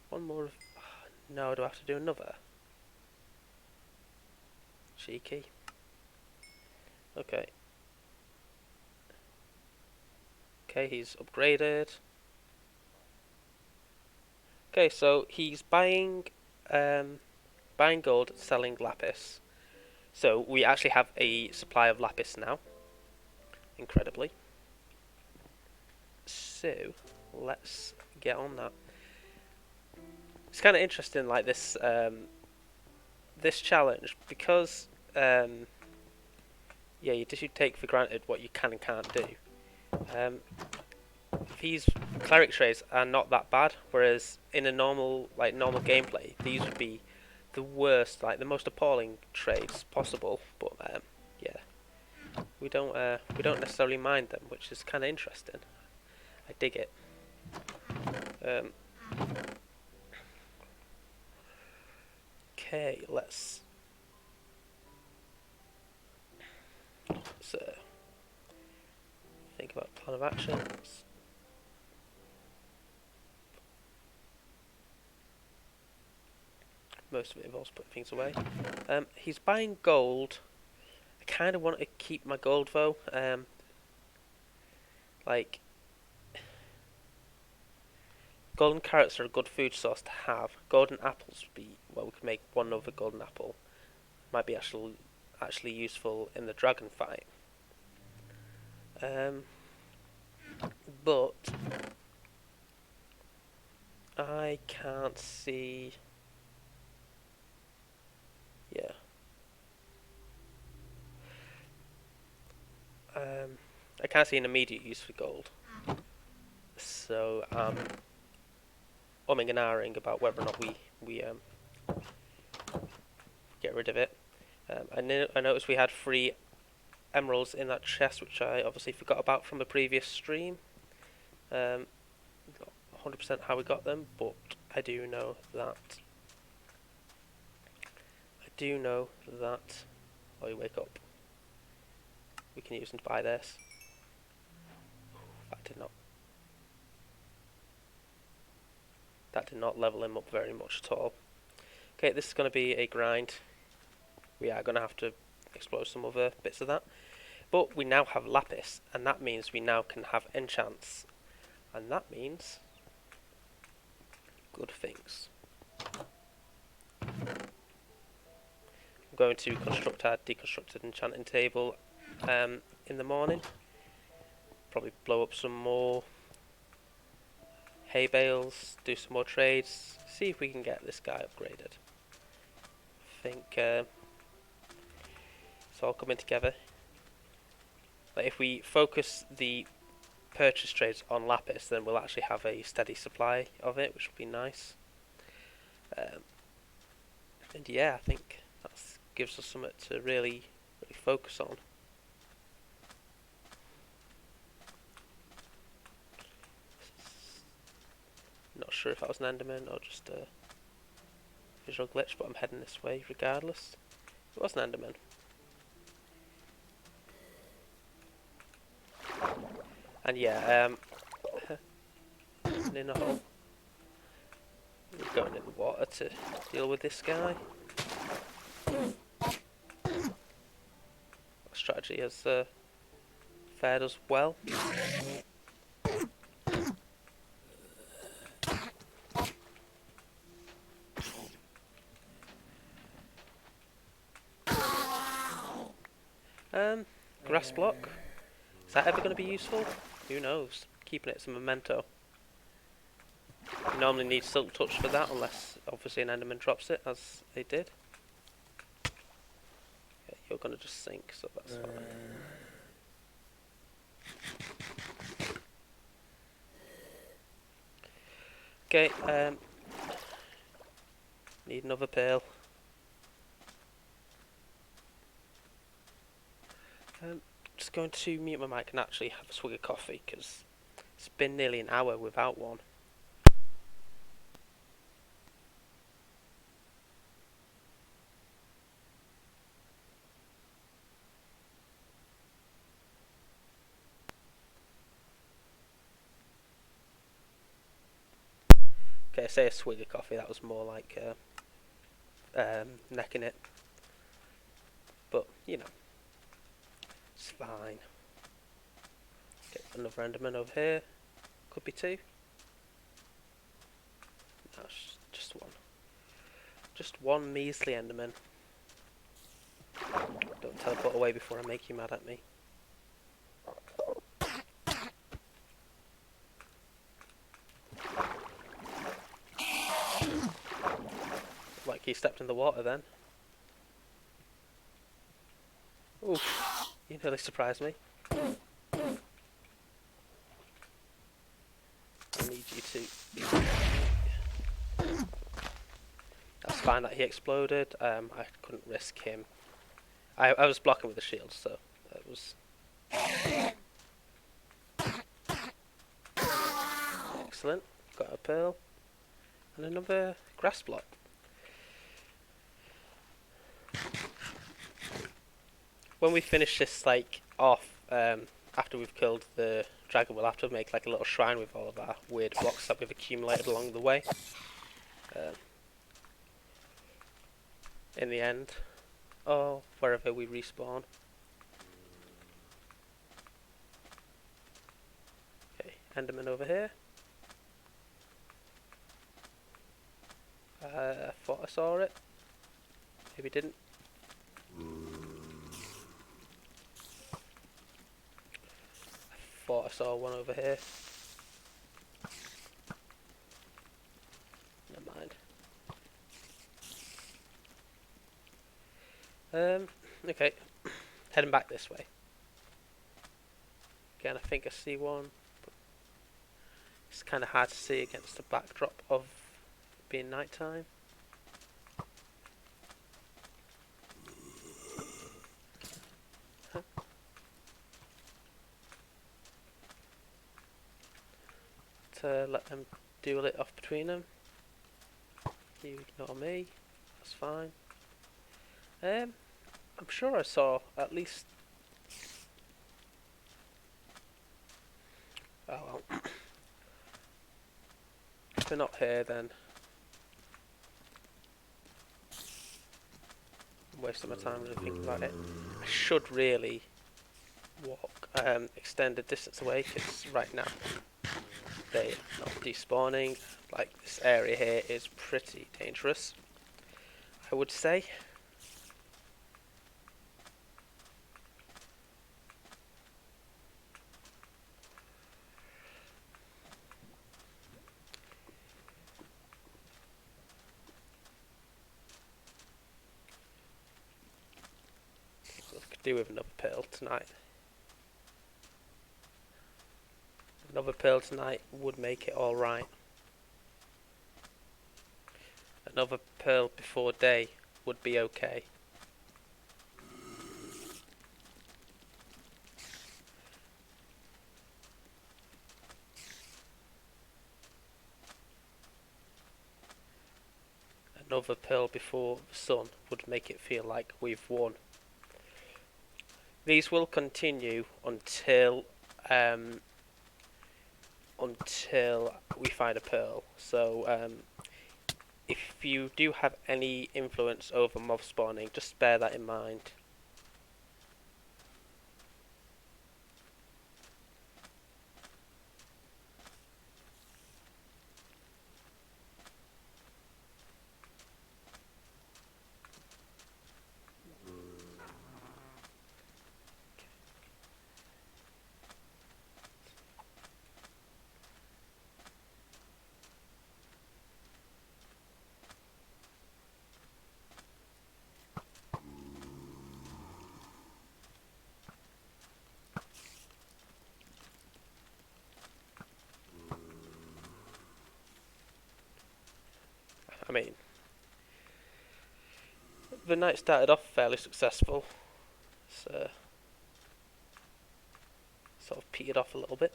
one more. No, do I have to do another? Cheeky. Okay. Okay, he's upgraded. Okay, so he's buying gold, selling lapis. So we actually have a supply of lapis now, incredibly. So let's get on that. It's kind of interesting, like this this challenge, because yeah, you should take for granted what you can and can't do. These cleric trades are not that bad, whereas in a normal gameplay, these would be the worst, like the most appalling trades possible. But yeah, we don't necessarily mind them, which is kind of interesting. I dig it. Okay, let's think about plan of actions. Most of it involves putting things away. He's buying gold. I kind of want to keep my gold though. Like, golden carrots are a good food source to have. Golden apples would be, well, we could make one other golden apple. Might be actually useful in the dragon fight. But I can't see. Yeah. I can't see an immediate use for gold. So umming and ahhing about whether or not we get rid of it. I noticed we had 3 emeralds in that chest, which I obviously forgot about from a previous stream. Not 100% how we got them, but I do know that. Oh, you wake up. We can use them to buy this. That did not level him up very much at all. Okay, this is going to be a grind. We are going to have to explore some other bits of that. But we now have lapis, and that means we now can have enchants. And that means good things. I'm going to construct our deconstructed enchanting table in the morning. Probably blow up some more hay bales, do some more trades, see if we can get this guy upgraded. I think it's all coming together. Like if we focus the purchase trades on lapis, then we'll actually have a steady supply of it, which will be nice. And yeah, I think that gives us something to really focus on. Not sure if that was an Enderman or just a visual glitch, but I'm heading this way regardless. It was an Enderman. And yeah, in a hole. We're going in the water to deal with this guy. Our strategy has fared us well. Grass block. Is that ever going to be useful? Who knows? Keeping it as a memento. You normally need Silk Touch for that, unless obviously an Enderman drops it, as they did. Okay, you're going to just sink, so that's fine. Okay, need another pail. Just going to mute my mic and actually have a swig of coffee, because it's been nearly an hour without one. Okay, I say a swig of coffee, that was more like necking it. But, you know, it's fine. Okay, another Enderman over here. Could be 2. No, just 1. Just 1 measly Enderman. Don't teleport away before I make you mad at me. Like he stepped in the water then. Oof, you nearly surprised me. to... That's fine that he exploded. I couldn't risk him. I was blocking with the shield, so that was... Excellent. Got a pearl. And another grass block. When we finish this like off, after we've killed the dragon, we'll have to make like a little shrine with all of our weird blocks that we've accumulated along the way. In the end, or wherever we respawn. Okay, Enderman over here. I thought I saw it. Maybe didn't. I thought I saw one over here. Never mind. Okay. Heading back this way. Again, I think I see one. But it's kind of hard to see against the backdrop of being nighttime. To let them duel it off between them. You ignore me. That's fine. I'm sure I saw at least... Oh well. If they're not here, then I'm wasting my time really thinking about it. I should really walk extended distance away, because right now they are not despawning. Like, this area here is pretty dangerous, I would say. Could do with another pearl tonight. Another pearl tonight would make it alright. Another pearl before day would be okay. Another pearl before the sun would make it feel like we've won. These will continue until we find a pearl. So if you do have any influence over mob spawning, just bear that in mind. I mean, the night started off fairly successful. It's sort of petered off a little bit,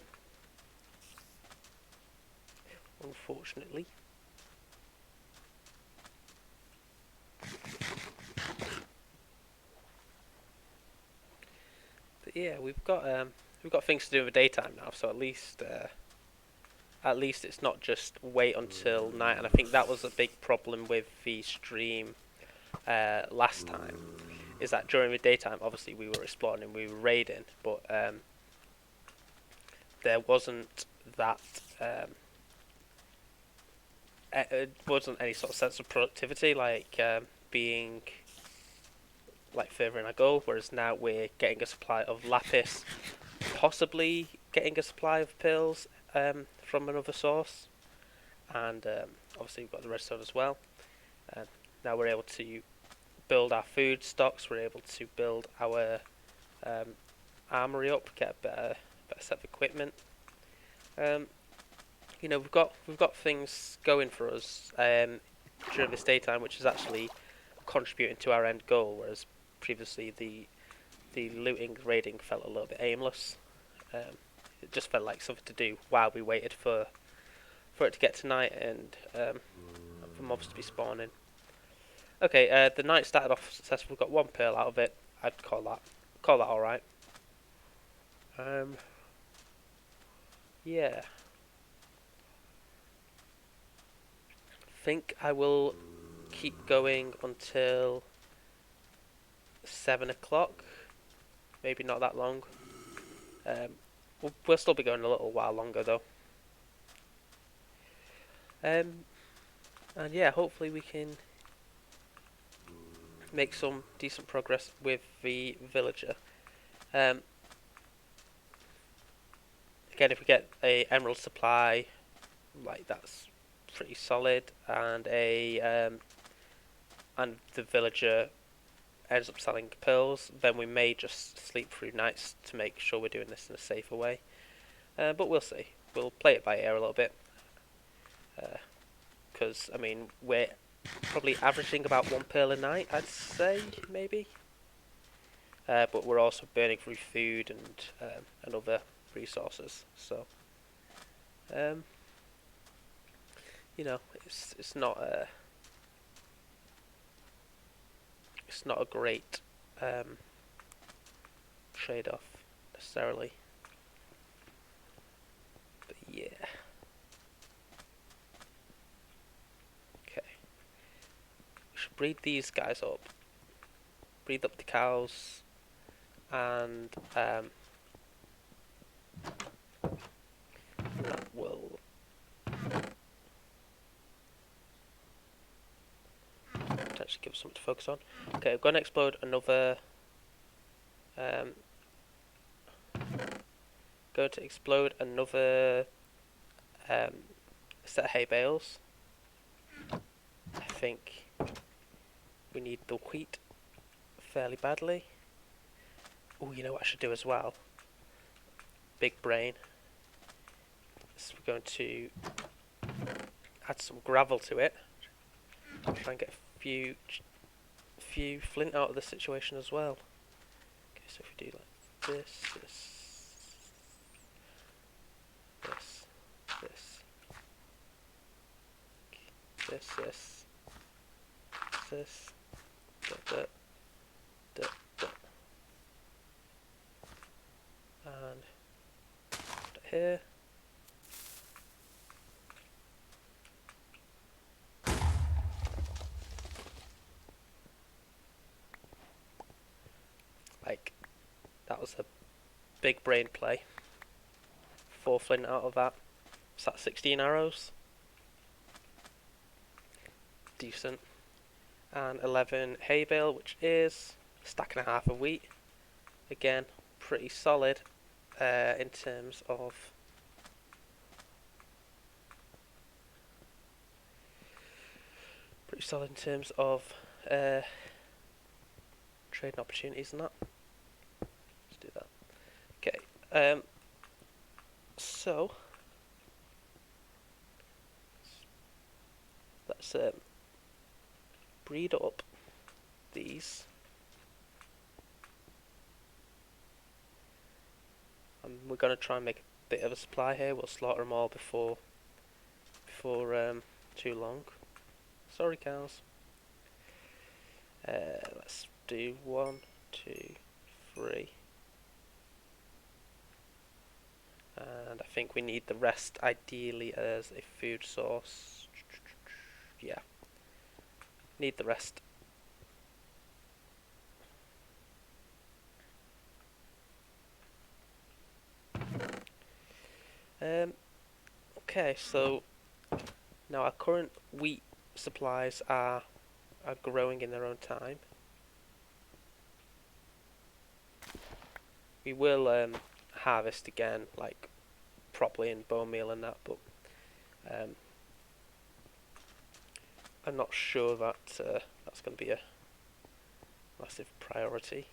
unfortunately. But yeah, we've got things to do in the daytime now, so at least it's not just wait until night. And I think that was a big problem with the stream last time, is that during the daytime, obviously we were exploring and we were raiding, but there wasn't that it wasn't any sort of sense of productivity, like being like furthering our goal. Whereas now we're getting a supply of lapis, possibly getting a supply of pills from another source, and obviously we've got the redstone as well. Now we're able to build our food stocks. We're able to build our armory up, get a better set of equipment. we've got things going for us during this daytime, which is actually contributing to our end goal, whereas previously the looting raiding felt a little bit aimless. It just felt like something to do while we waited for it to get to night and for mobs to be spawning. Okay, the night started off successful. We got one pearl out of it. I'd call that all right. Yeah. Think I will keep going until 7 o'clock. Maybe not that long. We'll still be going a little while longer though. And yeah, hopefully we can make some decent progress with the villager. Again, if we get a emerald supply, like that's pretty solid, and and the villager ends up selling pearls, then we may just sleep through nights to make sure we're doing this in a safer way. But we'll see. We'll play it by ear a little bit. Because, I mean, we're probably averaging about one pearl a night, I'd say, maybe. But we're also burning through food and other resources. So, it's not a great trade-off necessarily. But yeah. Okay. We should breed these guys up. Breed up the cows, and that will potentially give us something to focus on. Okay, I'm going to explode another. Going to explode another set of hay bales. I think we need the wheat fairly badly. Oh, you know what I should do as well? Big brain. So we're going to add some gravel to it. Try and get a few flint out of the situation as well. Okay, so if we do like this, and put it here. Like, that was a big brain play. 4 flint out of that. Is that 16 arrows? Decent. And 11 hay bale, which is a stack and a half of wheat. Again, pretty solid in terms of trading opportunities and that. Let's do that. Okay. So let's breed up these. We're going to try and make a bit of a supply here. We'll slaughter them all before too long. Sorry, cows. Let's do 1, 2, 3. And I think we need the rest ideally as a food source. Yeah. Need the rest. Okay, so now our current wheat supplies are growing in their own time. We will harvest again, like properly in bone meal and that, but I'm not sure that that's going to be a massive priority.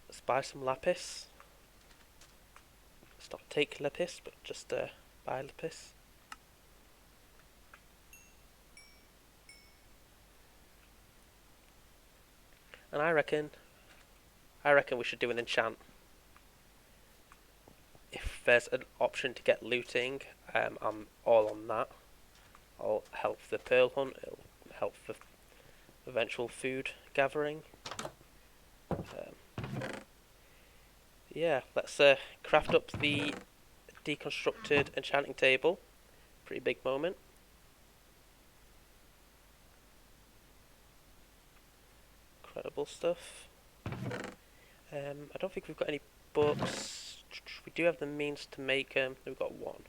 Let's buy some lapis. Let's not take lapis, but just buy lapis. And I reckon we should do an enchant. If there's an option to get looting, I'm all on that. I'll help the pearl hunt. It'll help the eventual food gathering. Yeah, let's craft up the deconstructed enchanting table. Pretty big moment. Incredible stuff. I don't think we've got any books. We do have the means to make them. We've got one.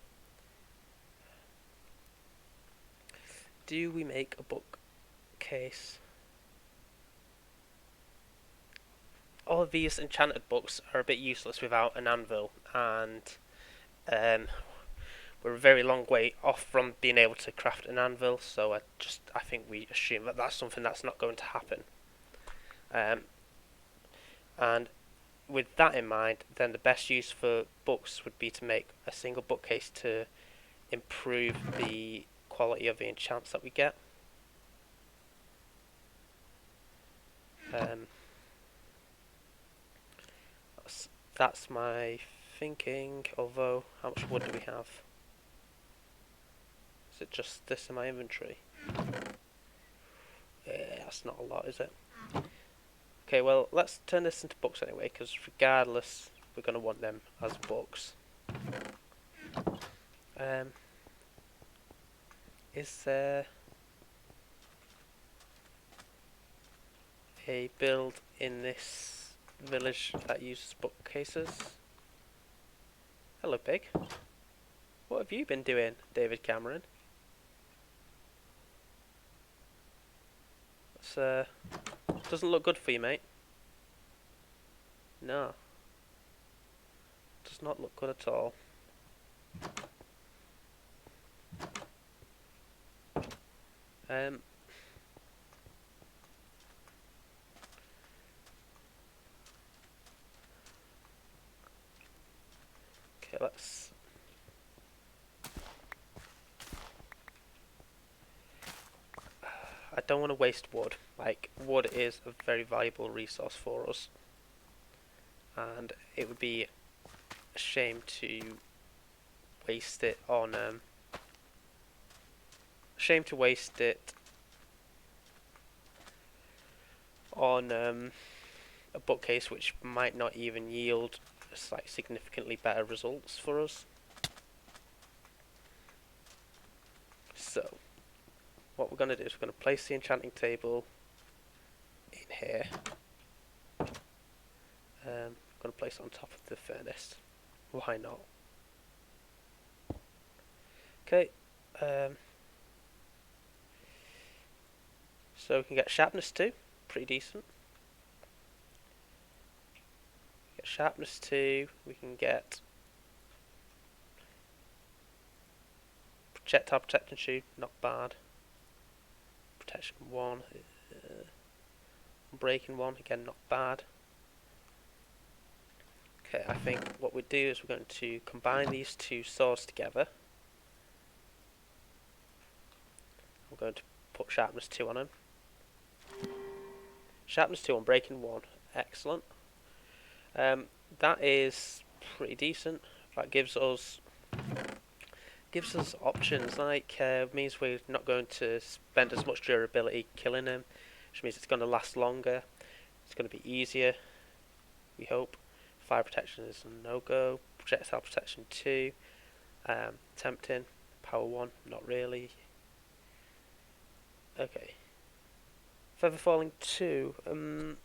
Do we make a bookcase? All of these enchanted books are a bit useless without an anvil, and we're a very long way off from being able to craft an anvil. So I think we assume that that's something that's not going to happen. And with that in mind, then the best use for books would be to make a single bookcase to improve the quality of the enchants that we get. That's my thinking, although how much wood do we have? Is it just this in my inventory? Yeah, that's not a lot, is it? Okay, well, let's turn this into books anyway, because regardless, we're going to want them as books. Is there a build in this village that uses bookcases? Hello, pig. What have you been doing, David Cameron? That's, doesn't look good for you, mate. No. Does not look good at all. Okay, let's... I don't want to waste wood. Like, wood is a very valuable resource for us. And it would be a shame to waste it on... a bookcase which might not even yield like significantly better results for us. So what we're going to do is we're going to place the enchanting table in here. I'm going to place it on top of the furnace. Why not? Okay. So we can get sharpness 2, pretty decent. Get sharpness 2, we can get projectile protection shield, not bad. Protection 1, breaking 1, again not bad. Okay, I think what we do is we're going to combine these two swords together. I'm going to put sharpness 2 on them. Sharpness 2 on breaking 1, excellent. That is pretty decent. That gives us options, like means we're not going to spend as much durability killing him, which means it's going to last longer. It's going to be easier, we hope. Fire protection is a no-go. Projectile protection 2, tempting. Power 1, not really. Okay. Feather falling 2.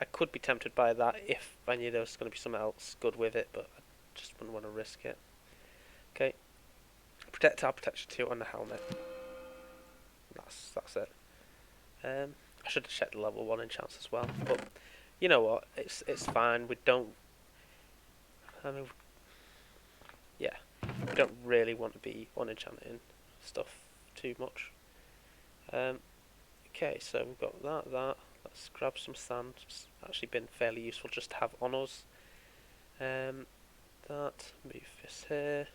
I could be tempted by that if I knew there was going to be something else good with it, but I just wouldn't want to risk it. Okay. Projectile protection 2 on the helmet. That's it. I should have checked the level 1 enchants as well, but you know what? It's fine. We don't. I mean, yeah, we don't really want to be unenchanting stuff too much. Okay, so we've got that. Let's grab some sand. It's actually been fairly useful just to have on us. Move this here.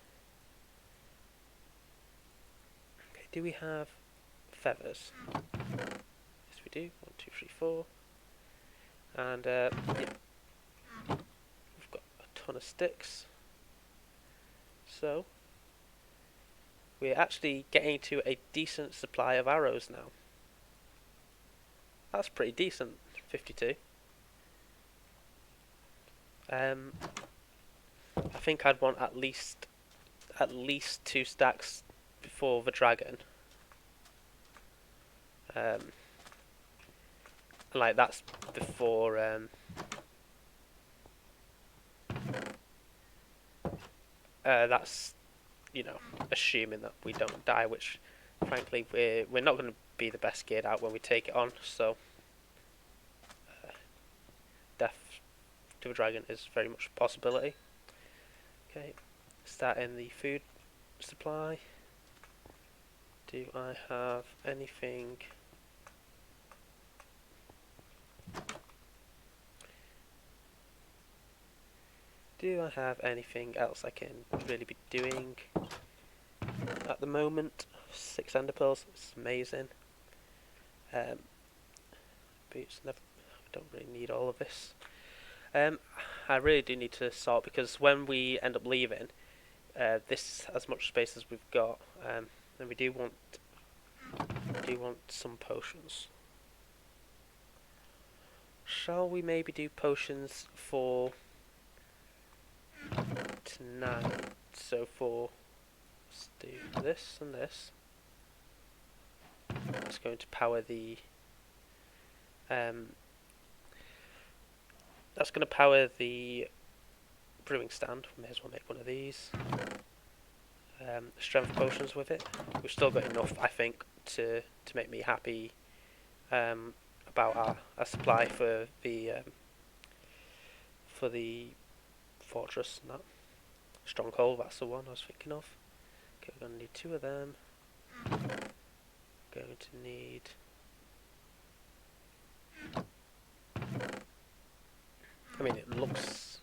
Okay, do we have feathers? Yes, we do. 1, 2, 3, 4. And yeah, we've got a ton of sticks. So we're actually getting to a decent supply of arrows now. That's pretty decent, 52. I think I'd want at least 2 stacks before the dragon. Like that's before that's, you know, assuming that we don't die, which frankly we're not going to be the best geared out when we take it on, so death to a dragon is very much a possibility. Okay, starting the food supply. Do I have anything? Do I have anything else I can really be doing at the moment? 6 ender pearls, it's amazing. Boots, never. I don't really need all of this. I really do need to sort, because when we end up leaving, this is as much space as we've got, and we do want some potions. Shall we maybe do potions for tonight? So let's do this and this. That's going to power the that's going to power the brewing stand. We may as well make one of these. Strength potions with it. We've still got enough, I think, to make me happy about our supply for the fortress and that stronghold. That's the one I was thinking of. Okay, we're going to need 2 of them. Going to need I mean, it looks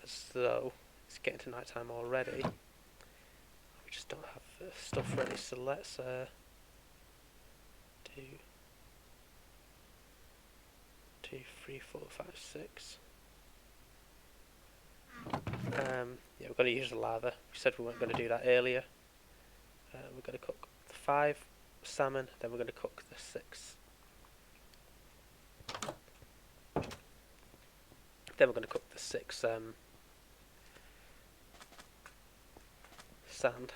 as though it's getting to night time already. We just don't have the stuff ready, so let's do 2, 3, 4, 5, 6. Yeah, we're going to use the lava. We said we weren't going to do that earlier. We're going to cook the 5 salmon, then we're going to cook the 6. Then we're going to cook the 6 sand.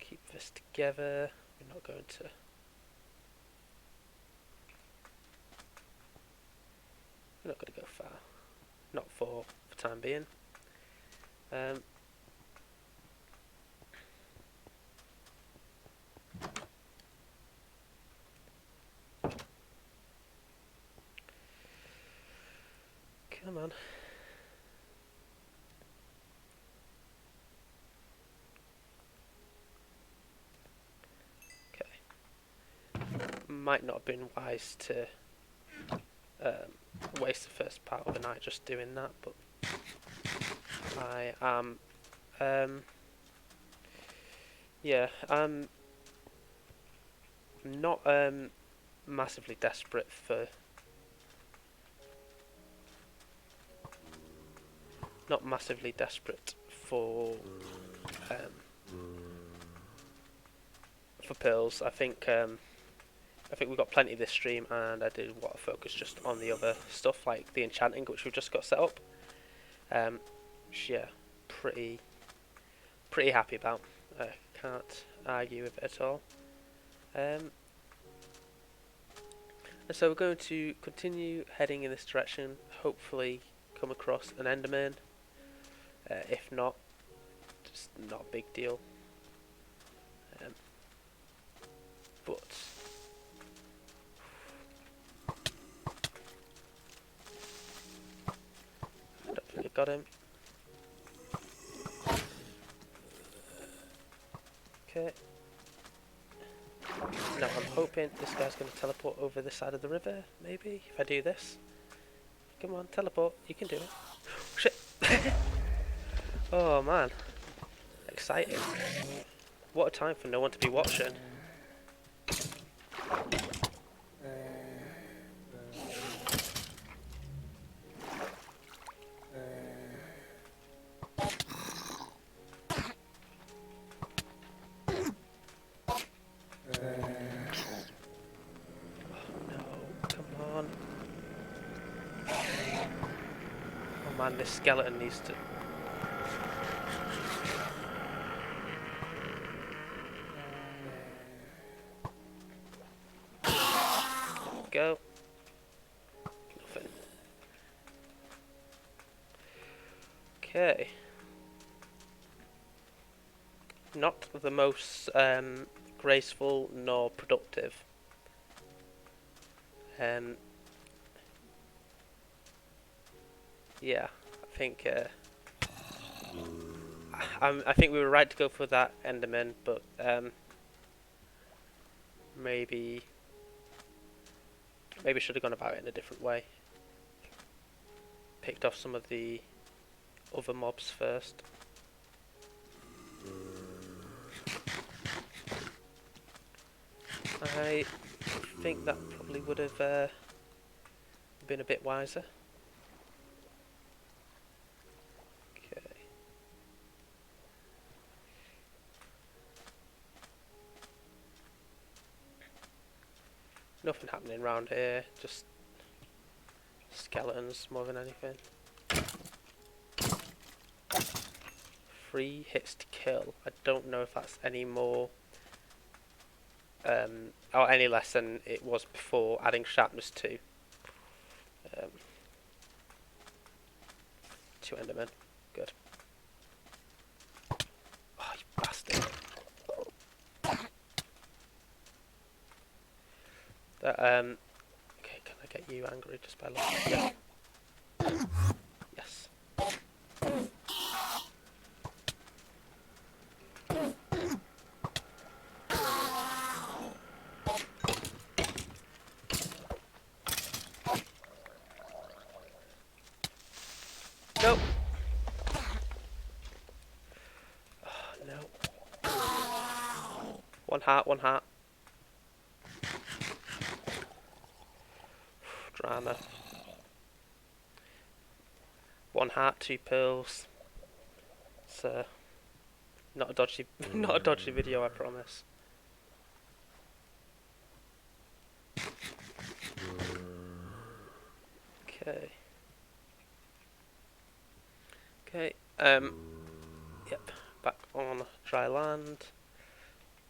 Keep this together. We're not going to. We're not going to go far. Not for the time being. Come on. Okay. Might not have been wise to waste the first part of the night just doing that, but I am yeah, I'm not massively desperate for pearls. I think we've got plenty this stream, and I did want to focus just on the other stuff like the enchanting, which we've just got set up. Which, yeah, pretty happy about. Can't argue with it at all. And so we're going to continue heading in this direction. Hopefully, come across an Enderman. If not, just not a big deal. But I don't think I got him. Okay. Now I'm hoping this guy's going to teleport over this side of the river, maybe, if I do this. Come on, teleport, you can do it. Shit! Oh man. exciting. What a time for no one to be watching. No, come on. Oh man, this skeleton needs to... Go. Nothing. Okay. Not the most graceful nor productive. Yeah, I think I think we were right to go for that Enderman, but maybe should have gone about it in a different way. Picked off some of the other mobs first. I think that probably would have been a bit wiser. Okay. Nothing happening around here, just skeletons more than anything. 3 hits to kill. I don't know if that's any more or any less than it was before adding sharpness to. 2 Endermen. Good. Oh, you bastard. That, okay, can I get you angry just by looking? Yeah. Yes. Nope. Oh, no. One heart, one heart. Drama. 1 heart, 2 pearls. It's not a dodgy, not a dodgy video, I promise. Okay. Okay. Yep. Back on dry land.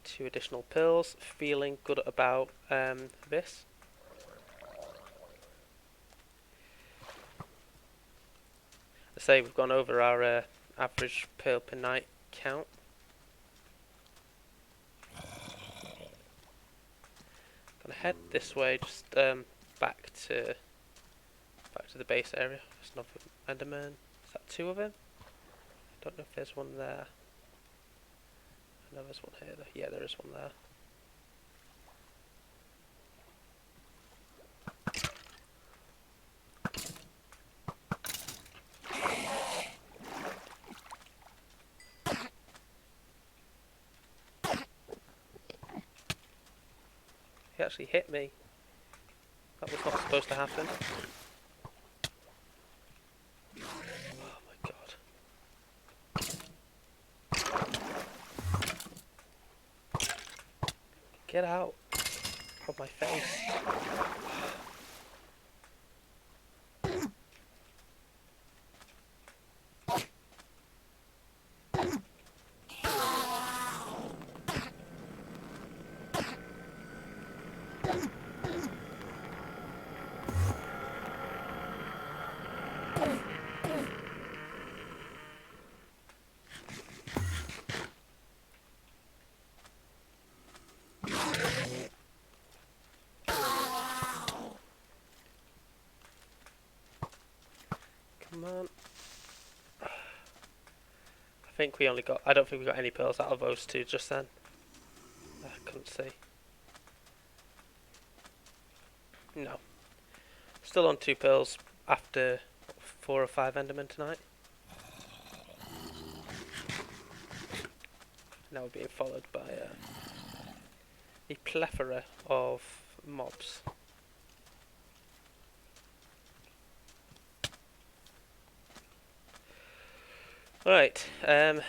2 additional pills. Feeling good about this. I say we've gone over our average pearl per night count. Gonna head this way, just back to the base area. There's another Enderman. Is that 2 of him? I don't know if there's one there. I know there's one here. Yeah, there is one there. He actually hit me. That was not supposed to happen. Oh my god. Get out of my face. Come on. I think we only got... I don't think we got any pearls out of those 2 just then. I couldn't see. No. Still on 2 pearls after 4 or 5 Endermen tonight. Now we're being followed by a plethora of mobs. Right, doesn't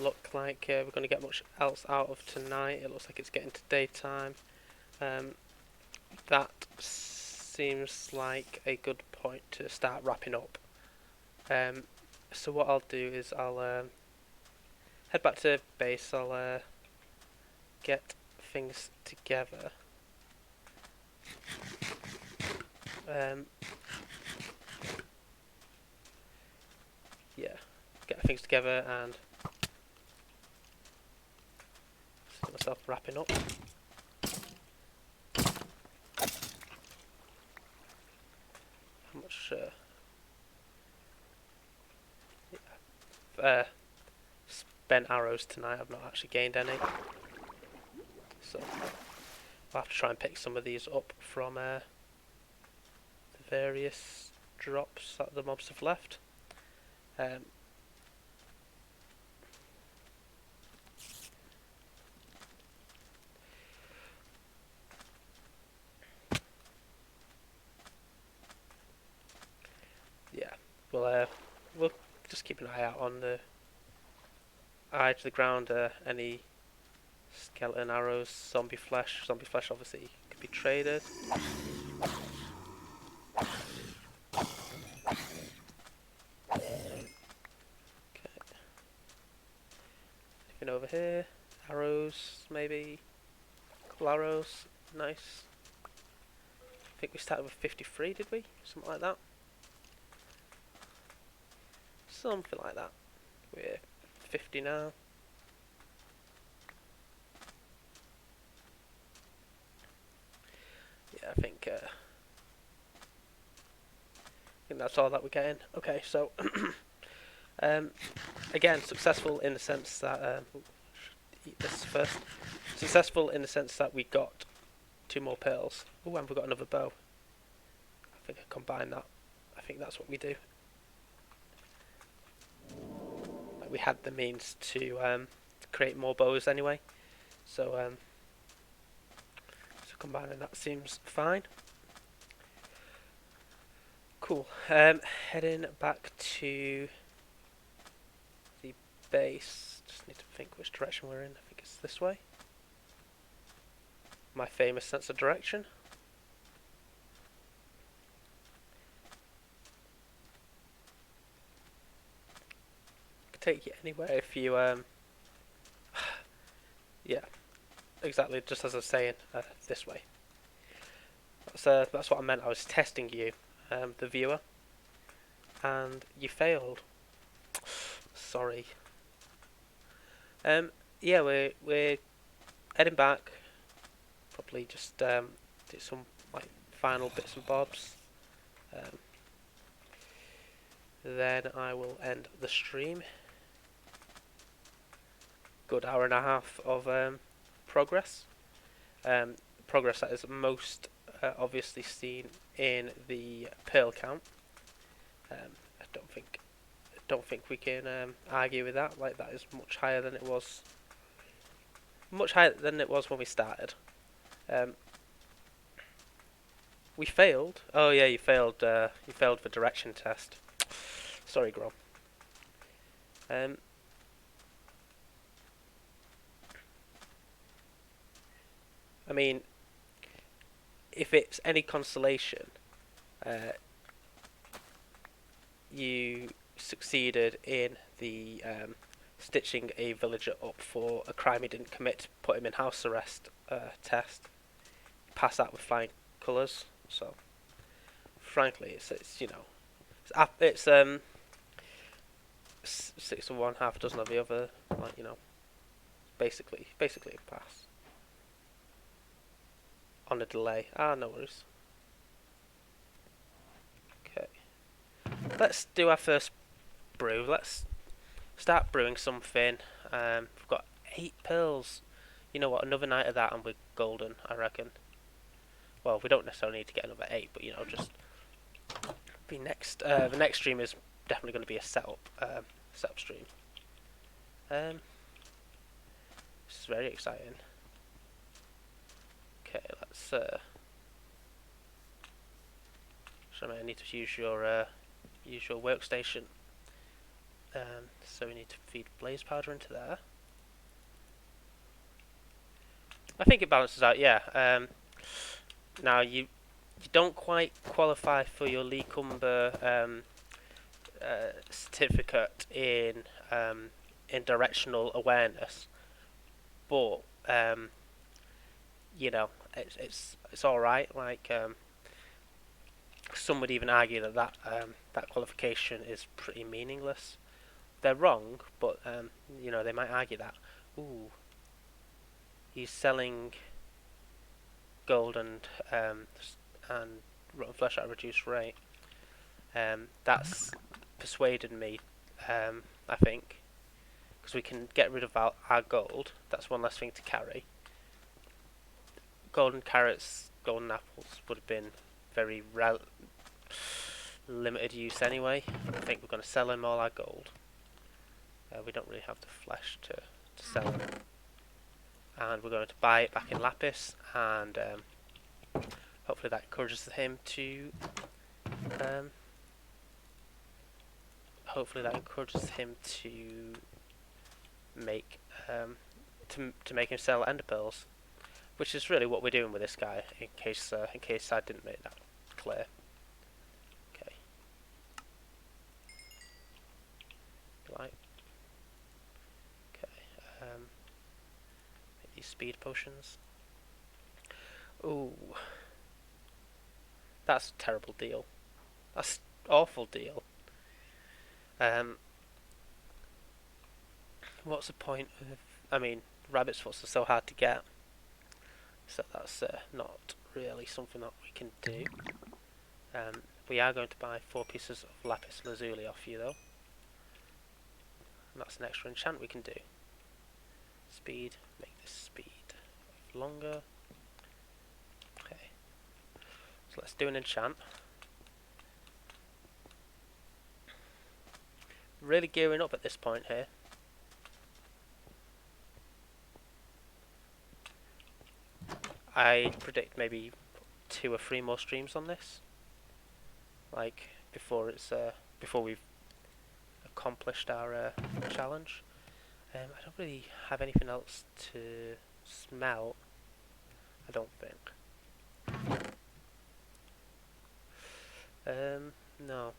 look like we're going to get much else out of tonight. It looks like it's getting to daytime. That seems like a good point to start wrapping up. So what I'll do is I'll head back to base. I'll get things together. Yeah, get things together and see myself wrapping up. How much? Spent arrows tonight. I've not actually gained any, so I'll have to try and pick some of these up from the various drops that the mobs have left. Yeah, we'll just keep an eye out on the eye to the ground. Any skeleton arrows, zombie flesh. Zombie flesh obviously could be traded. Okay. Anything over here? Arrows, maybe. Couple arrows. Nice. I think we started with 53, did we? Something like that. Something like that. We're 50 now. Yeah, I think that's all that we're getting. Okay, so again, successful in the sense that eat this first. Successful in the sense that we got 2 more pearls. Oh, and we've got another bow. I think I combine that. I think that's what we do. We had the means to create more bows anyway, so combining that seems fine. Cool. Heading back to the base. Just need to think which direction we're in. I think it's this way. My famous sense of direction. Could take you anywhere if you yeah, exactly. Just as I was saying, this way. That's what I meant. I was testing you, the viewer, and you failed. Sorry. Yeah, we're heading back. Probably just do some like final bits and bobs. Then I will end the stream. Good hour and a half of progress. Progress that is most obviously seen in the pearl count. I don't think we can argue with that. Like, that is much higher than it was. Much higher than it was when we started. We failed. Oh yeah, you failed. You failed the direction test. Sorry, Grom. I mean, if it's any consolation, you succeeded in the stitching a villager up for a crime he didn't commit, put him in house arrest test. Pass that with flying colours. So, frankly, it's you know, it's 6 of one, half a dozen of the other. Like, you know, basically a pass. On a delay. No worries. Okay. Let's do our first brew. Let's start brewing something. We've got 8 pills. You know what? Another night of that and we're golden, I reckon. Well, we don't necessarily need to get another 8, but you know, just be next. The next stream is definitely going to be a setup stream. This is very exciting. Okay, let's. So I need to use your workstation. So we need to feed blaze powder into there. I think it balances out. Yeah. Now you don't quite qualify for your Lee Cumber certificate in directional awareness, but you know it's all right. Like some would even argue that qualification is pretty meaningless. They're wrong, but they might argue that. Ooh, he's selling gold and rotten flesh at a reduced rate. That's persuaded me. I think because we can get rid of our gold. That's one less thing to carry. Golden carrots, golden apples would have been very limited use anyway. I think we're going to sell him all our gold. We don't really have the flesh to sell him. And we're going to buy it back in lapis, and hopefully that encourages him to make to make him sell ender pearls, which is really what we're doing with this guy. In case I didn't make that clear. Okay. Right. Okay. Make these speed potions. Ooh. That's a terrible deal. That's an awful deal. What's the point of... I mean, rabbit's foots are so hard to get. So that's not really something that we can do. We are going to buy 4 pieces of lapis lazuli off you though. And that's an extra enchant we can do. Speed, make this speed longer. Okay. So let's do an enchant. Really gearing up at this point here. I predict maybe 2 or 3 more streams on this. Like before we've accomplished our challenge. I don't really have anything else to smelt. I don't think. No.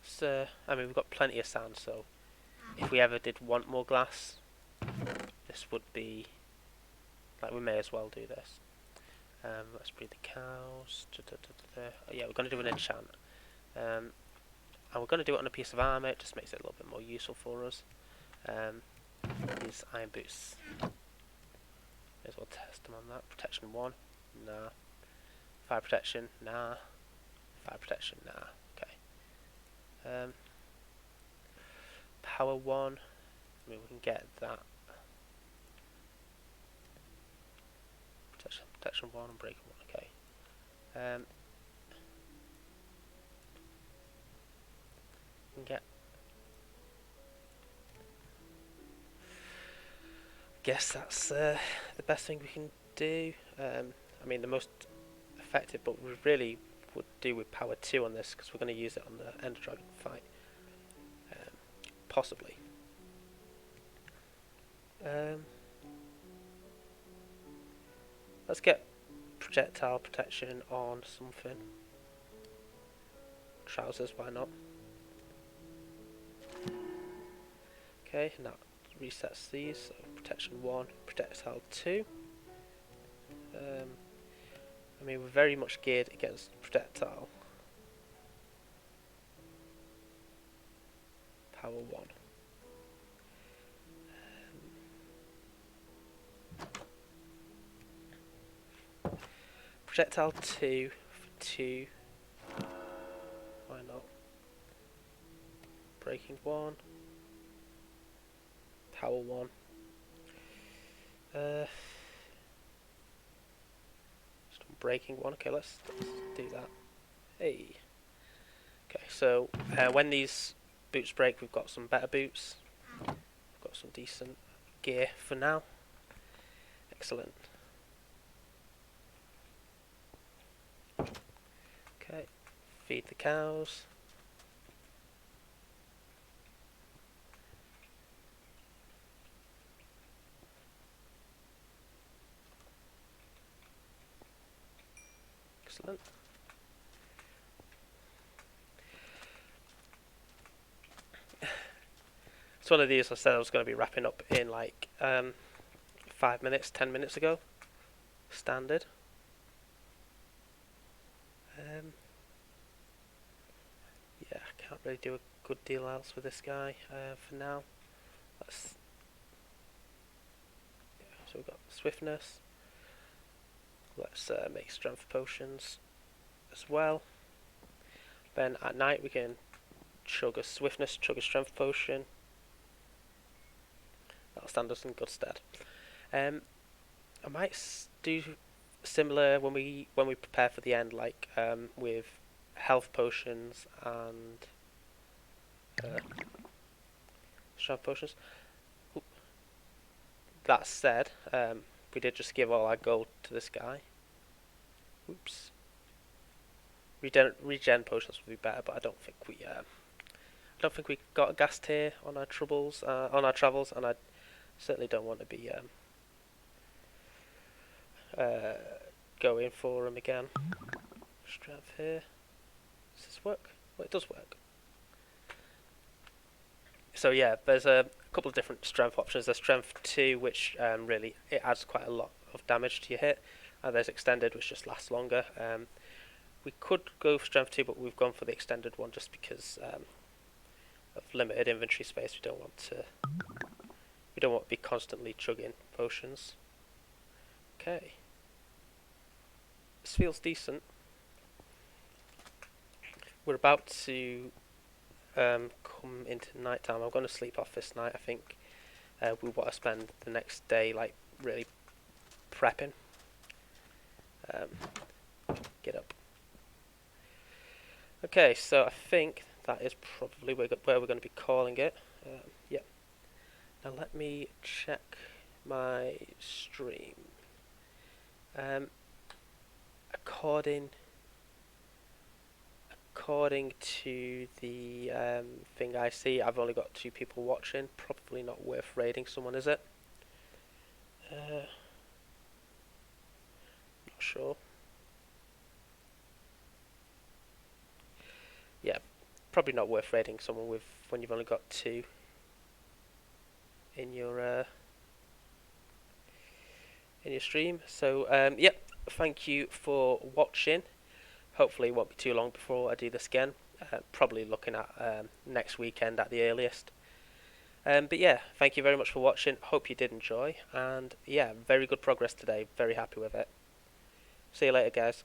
So I mean, we've got plenty of sand, so if we ever did want more glass, this would be like we may as well do this. Let's breed the cows. Yeah, we're going to do an enchant. And we're going to do it on a piece of armour. It just makes it a little bit more useful for us. These iron boots. May as well test them on that. Protection 1. Nah. Fire protection. Nah. Fire protection. Nah. Okay. Power 1. I mean, we can get that. Protection 1 and breaking 1. Okay. We can get. Guess that's the best thing we can do. I mean, the most effective, but we really would do with power 2 on this because we're going to use it on the Ender Dragon fight. Possibly. Let's get projectile protection on something. Trousers, why not? Okay, and that resets these. So protection 1, projectile 2. I mean, we're very much geared against projectile. Power 1. Projectile 2 for 2. Why not? Breaking 1. Power 1. Breaking 1. Okay, let's do that. Hey. Okay, so when these boots break, we've got some better boots. We've got some decent gear for now. Excellent. Okay, feed the cows. Excellent. It's one of these I said I was going to be wrapping up in like 5 minutes, 10 minutes ago. Standard. Yeah, I can't really do a good deal else with this guy for now. So we've got swiftness. Let's make strength potions as well. Then at night we can chug a swiftness, chug a strength potion. That'll stand us in good stead. I might do similar when we prepare for the end, like with health potions and strength potions. Oop. That said, we did just give all our gold to this guy. Oops. Regen potions would be better, but I don't think we got a gas tier on our troubles on our travels, and I certainly don't want to be going for them again. Strength here. Does this work? Well, it does work. So yeah, there's a couple of different strength options. There's strength 2, which really it adds quite a lot of damage to your hit, and there's extended, which just lasts longer. We could go for strength 2, but we've gone for the extended one just because of limited inventory space. We don't want to be constantly chugging potions. Okay, this feels decent. We're about to come into night time. I'm going to sleep off this night. I think we want to spend the next day like really prepping. Get up. Okay, so I think that is probably where we're going to be calling it. Yeah. Now let me check my stream. According to the thing I see, I've only got 2 people watching. Probably not worth raiding someone, is it? Not sure. Yeah, probably not worth raiding someone when you've only got 2 in your stream. So yep, thank you for watching. Hopefully it won't be too long before I do this again. Probably looking at next weekend at the earliest. But yeah, thank you very much for watching. Hope you did enjoy, and yeah, very good progress today. Very happy with it. See you later, guys.